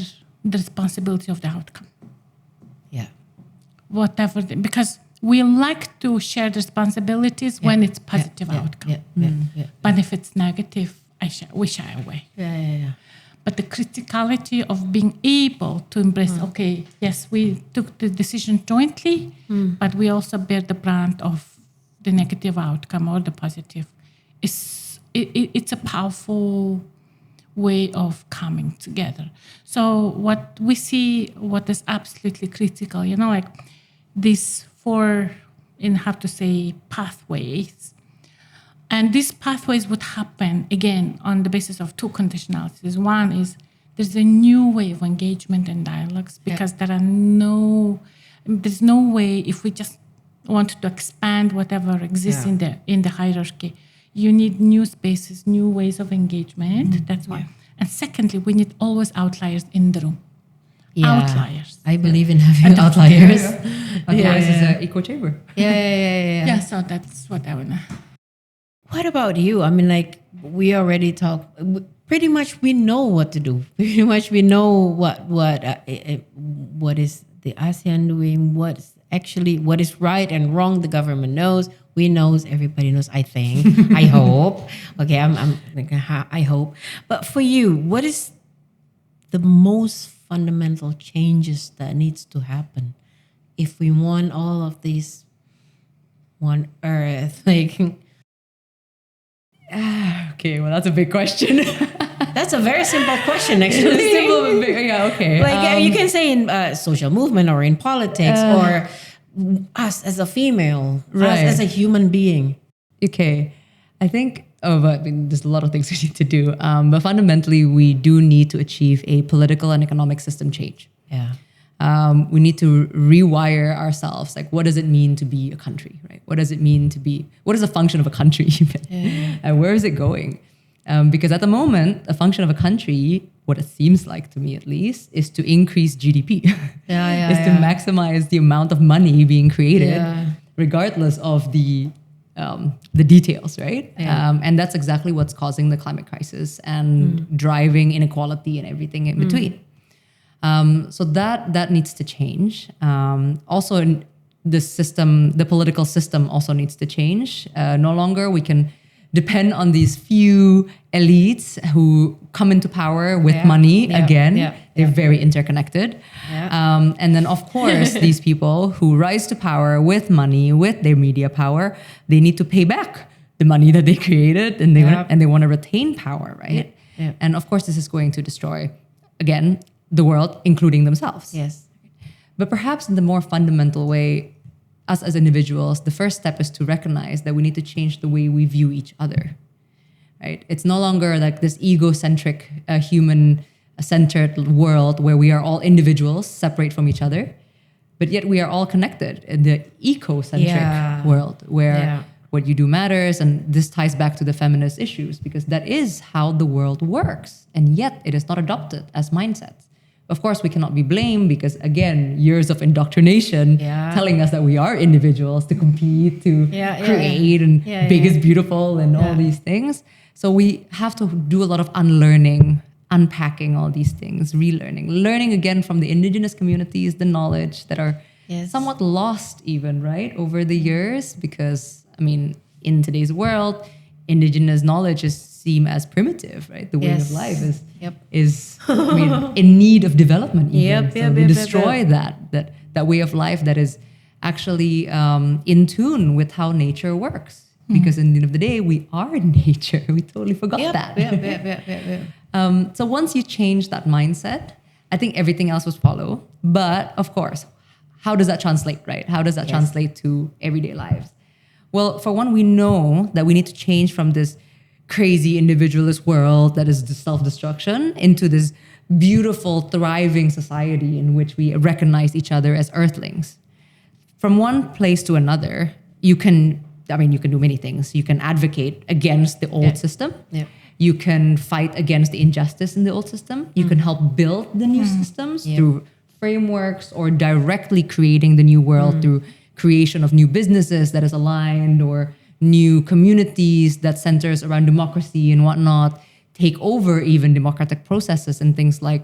the responsibility of the outcome. Yeah. Whatever, because we like to share the responsibilities when it's positive outcome. But if it's negative, we shy away. But the criticality of being able to embrace, okay, yes, we took the decision jointly, but we also bear the brunt of the negative outcome or the positive. It's a powerful way of coming together. So what we see, what is absolutely critical, like these four, pathways. And these pathways would happen, again, on the basis of two conditionalities. One is there's a new way of engagement and dialogues because there's no way if we just want to expand whatever exists in the hierarchy. You need new spaces, new ways of engagement. That's why. And secondly, we need always outliers in the room. Outliers. I believe in having outliers. Otherwise, it's an echo chamber. Yeah, so that's what I want to... What about you? We already talked. Pretty much, we know what to do. Pretty much, we know what is the ASEAN doing. What is right and wrong. The government knows. We knows. Everybody knows. I think. I hope. Okay, I hope. But for you, what is the most fundamental changes that needs to happen if we want all of these one Earth? Okay, well, that's a big question. That's a very simple question, actually. Simple, but yeah, okay. Like you can say in social movement or in politics or us as a female, Right. us as a human being. Okay, I think. Oh, but I mean, there's a lot of things we need to do. But fundamentally, we do need to achieve a political and economic system change. Yeah. We need to rewire ourselves. Like, what does it mean to be a country, right? What does it mean to be? What is a function of a country even? And where is it going? Because at the moment, a function of a country, what it seems like to me at least, is to increase GDP. Is to maximize the amount of money being created, regardless of the details, right? And that's exactly what's causing the climate crisis and driving inequality and everything in between. So that needs to change. Also, the political system also needs to change. No longer we can depend on these few elites who come into power with money again. They're very interconnected. And then, of course, these people who rise to power with money, with their media power, they need to pay back the money that they created, and they want to retain power, right? And of course, this is going to destroy, again, the world, including themselves. Yes. But perhaps in the more fundamental way, us as individuals, the first step is to recognize that we need to change the way we view each other, right? It's no longer like this egocentric, human-centered world where we are all individuals, separate from each other, but yet we are all connected in the eco-centric world where what you do matters. And this ties back to the feminist issues because that is how the world works. And yet it is not adopted as mindsets. Of course, we cannot be blamed because, again, years of indoctrination telling us that we are individuals to compete, to create, and big is beautiful and all these things. So we have to do a lot of unlearning, unpacking all these things, relearning, learning again from the indigenous communities, the knowledge that are somewhat lost even, right, over the years. Because, I mean, in today's world, indigenous knowledge is seen as primitive, right? The way of life is I mean, in need of development even. So we destroy that way of life that is actually in tune with how nature works. Because in the end of the day, we are in nature. We totally forgot that. So once you change that mindset, I think everything else will follow. But of course, how does that translate, right? How does that translate to everyday lives? Well, for one, we know that we need to change from this crazy individualist world that is self-destruction into this beautiful, thriving society in which we recognize each other as earthlings. From one place to another, you can do many things. You can advocate against the old system. You can fight against the injustice in the old system. You can help build the new systems through frameworks or directly creating the new world through creation of new businesses that is aligned or new communities that centers around democracy and whatnot, take over even democratic processes and things like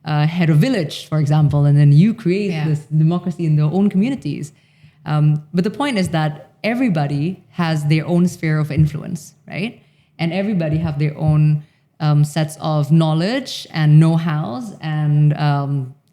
head of village, for example, and then you create this democracy in their own communities. But the point is that everybody has their own sphere of influence, right? And everybody have their own sets of knowledge and know-hows and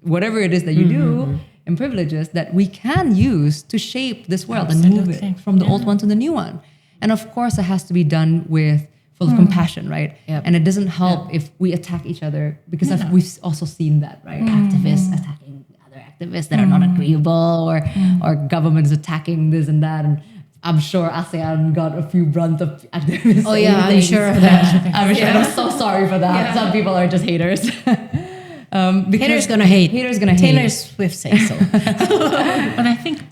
whatever it is that you do and privileges that we can use to shape this world and move it from the old one to the new one. And of course, it has to be done with full of compassion, right? And it doesn't help if we attack each other because we've also seen that, right? Activists attacking other activists that are not agreeable or governments attacking this and that. And I'm sure ASEAN got a few brunt of activists. Oh yeah, I'm sure of that. I'm sure. I'm so sorry for that. Some people are just haters. Haters gonna hate. Haters gonna hate. Taylor Swift say so. But I think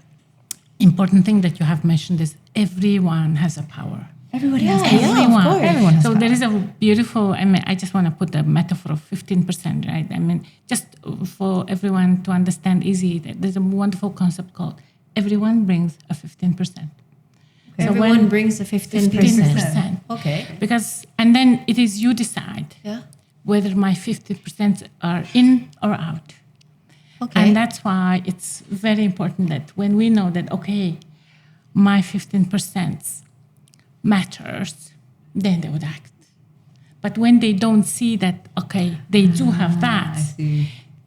important thing that you have mentioned is everyone has a power. Everybody has power. Everyone. Of course. Everyone has So power. there is a beautiful, I just want to put the metaphor of 15%, right? Just for everyone to understand easy, there's a wonderful concept called everyone brings a 15%. So Everyone brings a 15%. 15%. Okay. And then it is you decide Yeah. whether my 50% are in or out. Okay. And that's why it's very important that when we know that, okay, my 15% matters, then they would act. But when they don't see that, okay, they do have that,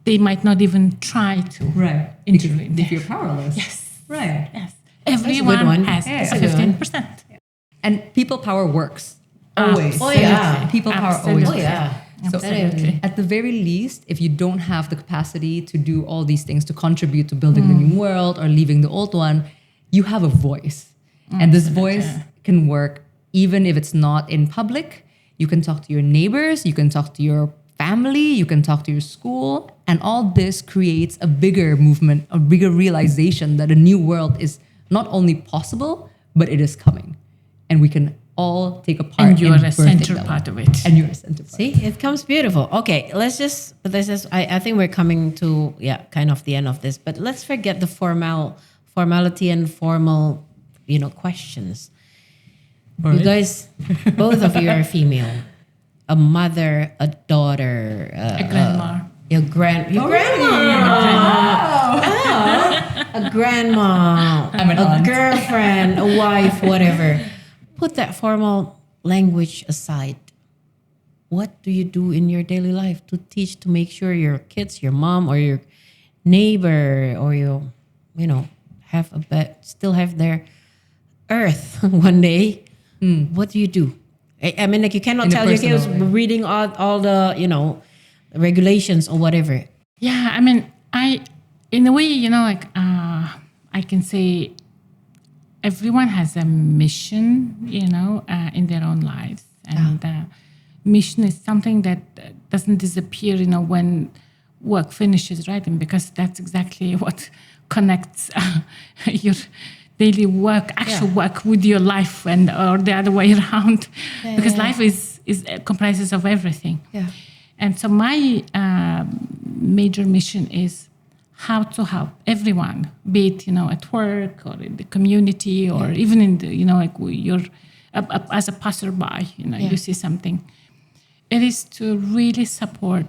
they might not even try to intervene. They feel powerless. Yes. Right. Yes. one. Everyone has Yeah, 15%. And people power works. Always. Oh, yeah. People power Absolutely. always Oh works. yeah. So Absolutely. at the very least, if you don't have the capacity to do all these things to contribute to building the new world or leaving the old one, you have a voice. And this voice can work even if it's not in public. You can talk to your neighbors, you can talk to your family, you can talk to your school, and all this creates a bigger movement, a bigger realization that a new world is not only possible, but it is coming. And we can all take a part And you in are a birthing central that part one. of it. And you're a center part. See, it comes beautiful. Okay, I think we're coming to, kind of the end of this, but let's forget the formality and formal, questions. All You right. guys, both of you are female. A mother, a daughter, A grandma. your grandma. A grandma, I'm an a aunt. girlfriend, a wife, whatever. Put that formal language aside. What do you do in your daily life to teach, to make sure your kids, your mom, or your neighbor, or your, still have their earth one day? What do you do? I mean, like, you cannot In a tell your kids personal way. reading all the, regulations or whatever. Yeah, I mean, in a way, I can say everyone has a mission, in their own lives. And mission is something that doesn't disappear, when work finishes, right? And because that's exactly what connects your daily work, actual work with your life, or the other way around. Because life is comprises of everything. Yeah. And so my major mission is how to help everyone, be it, at work or in the community or even in the, you're as a passerby, you see something. It is to really support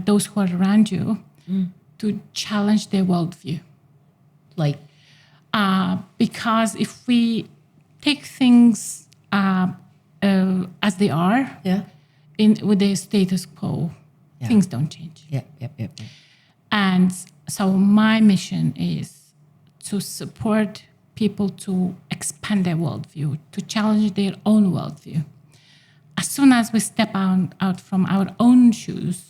those who are around you to challenge their worldview. Like, Because if we take things as they are, with the status quo, things don't change. Yep. And so my mission is to support people to expand their worldview, to challenge their own worldview. As soon as we step out from our own shoes,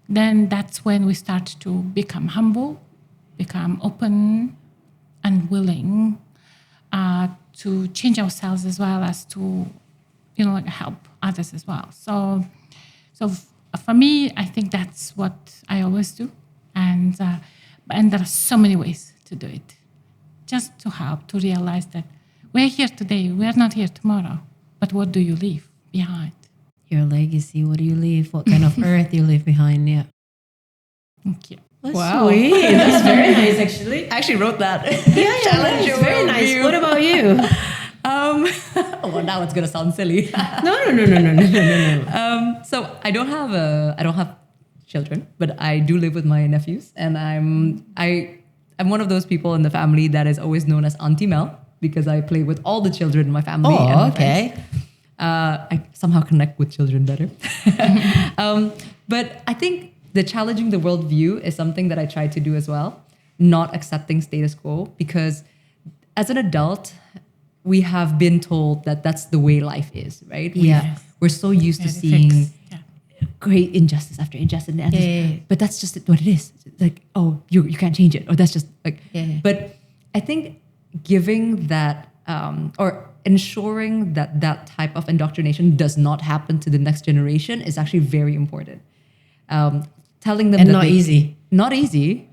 then that's when we start to become humble, become open and willing to change ourselves as well as to, help others as well. So for me, I think that's what I always do. And there are so many ways to do it. Just to help, to realize that we're here today, we're not here tomorrow. But what do you leave behind? your legacy. What do you leave? What kind of earth you leave behind? Yeah. Thank you. That's Wow. sweet. That's very nice, actually. I actually wrote that. Challenge your it's very nice. worldview. What about you? Well, now it's gonna sound silly. No. So I don't have children, but I do live with my nephews, and I'm one of those people in the family that is always known as Auntie Mel because I play with all the children in my family. and my Oh, okay. friends. I somehow connect with children better. But I think the challenging the worldview is something that I try to do as well, not accepting status quo, because as an adult, we have been told that that's the way life is, right? Yeah. We're so used to Very seeing fixed. Yeah. great injustice after injustice, and Yeah. but that's just what it is. Like, oh, you can't change it, or that's just like. Yeah. But I think giving that or ensuring that that type of indoctrination does not happen to the next generation is actually very important. Telling them And that not easy. not easy,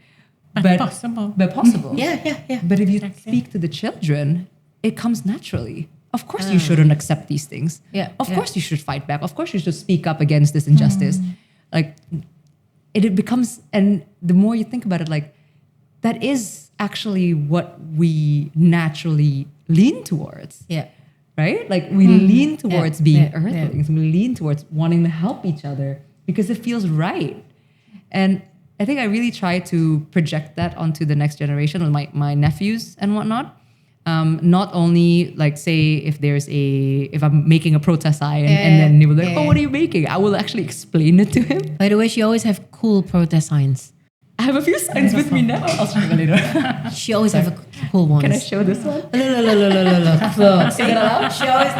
But possible. but possible. Yeah. But if you Exactly. speak to the children, it comes naturally. Of course, you shouldn't accept these things. Yeah, Of yeah. course, you should fight back. Of course, you should speak up against this injustice. Like, it becomes, and the more you think about it, like, that is actually what we naturally lean towards. Yeah. Right? Like, we lean towards being yeah, yeah. earthlings. We lean towards wanting to help each other because it feels right. And I think I really try to project that onto the next generation, my nephews and whatnot. Not only like, say if I'm making a protest sign and then they will be like, yeah. oh, what are you making? I will actually explain it to him. By the way, she always have cool protest signs. I have a few signs with me now. I'll show you later. She always have a cool one. Can I show this one? Look. She always.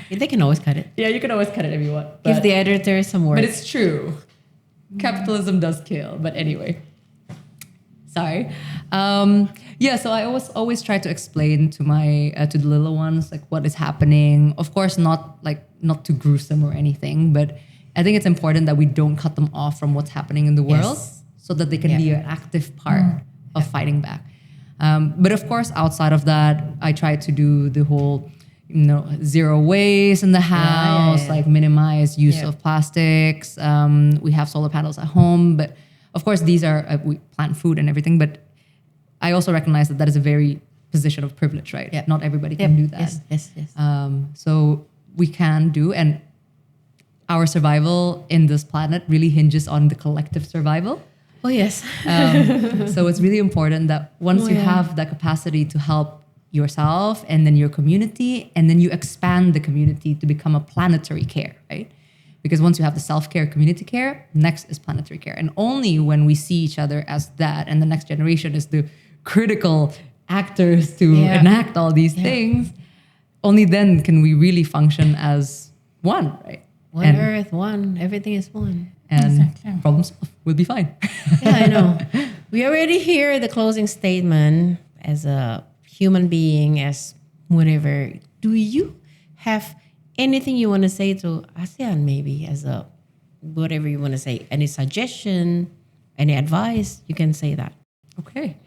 They can always cut it. Yeah, you can always cut it if you want. Give the editor some work. But it's true. Capitalism does kill. But anyway. Sorry. So I always try to explain to my to the little ones like what is happening. Of course, not too gruesome or anything, but I think it's important that we don't cut them off from what's happening in the world, so that they can be an active part of fighting back. But of course, outside of that, I try to do the whole, zero waste in the house, like minimize use of plastics. We have solar panels at home, but of course, these are, we plant food and everything, but I also recognize that is a very position of privilege, right? Yeah. Not everybody can do that. Yes. So we can do, and our survival in this planet really hinges on the collective survival. Oh, yes. So it's really important that once you have that capacity to help yourself and then your community, and then you expand the community to become a planetary care, right? Because once you have the self-care, community care, next is planetary care. And only when we see each other as that, and the next generation is the critical actors to enact all these things, only then can we really function as one, right? One Earth, one. Everything is one. And problems will be fine. Yeah, I know. We already hear the closing statement as a human being, as whatever. Do you have anything you want to say to ASEAN, maybe, as a whatever you want to say? Any suggestion, any advice? You can say that. Okay.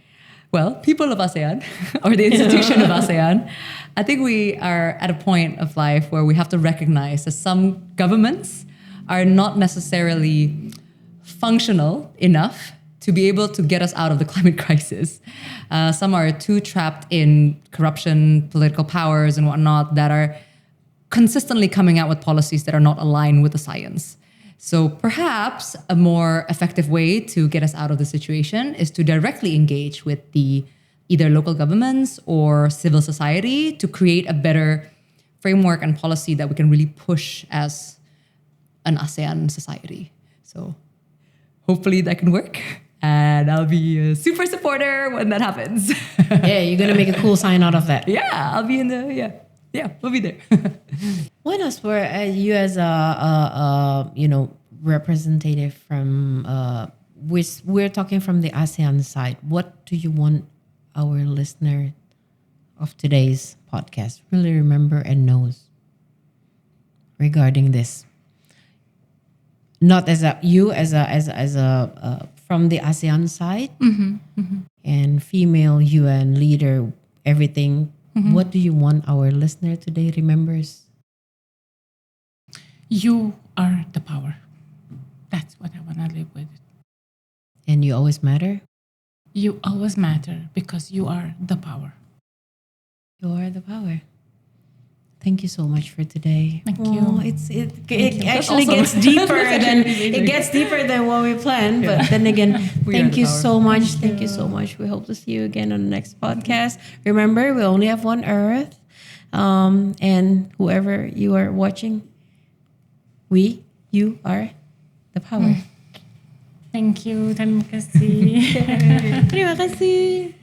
Well, people of ASEAN, or the institution of ASEAN, I think we are at a point of life where we have to recognize that some governments are not necessarily functional enough to be able to get us out of the climate crisis. Some are too trapped in corruption, political powers, and whatnot that are consistently coming out with policies that are not aligned with the science. So perhaps a more effective way to get us out of the situation is to directly engage with the either local governments or civil society to create a better framework and policy that we can really push as an ASEAN society. So hopefully that can work. And I'll be a super supporter when that happens. Yeah, you're going to make a cool sign out of that. Yeah, I'll be in the, yeah, we'll be there. What else were you as a representative from, we're talking from the ASEAN side. What do you want our listener of today's podcast really remember and knows regarding this? Not as a from the ASEAN side, and female UN leader, everything. What do you want our listener today remembers? You are the power. That's what I want to live with. And you always matter? You always matter because you are the power. You are the power. Thank you so much for today. Thank you. It actually gets deeper than what we planned. Yeah. But then again, thank you power. so much. Thank you so much. We hope to see you again on the next podcast. Remember, we only have one Earth. And whoever you are watching, you are the power. Thank you. Terima kasih. Terima kasih.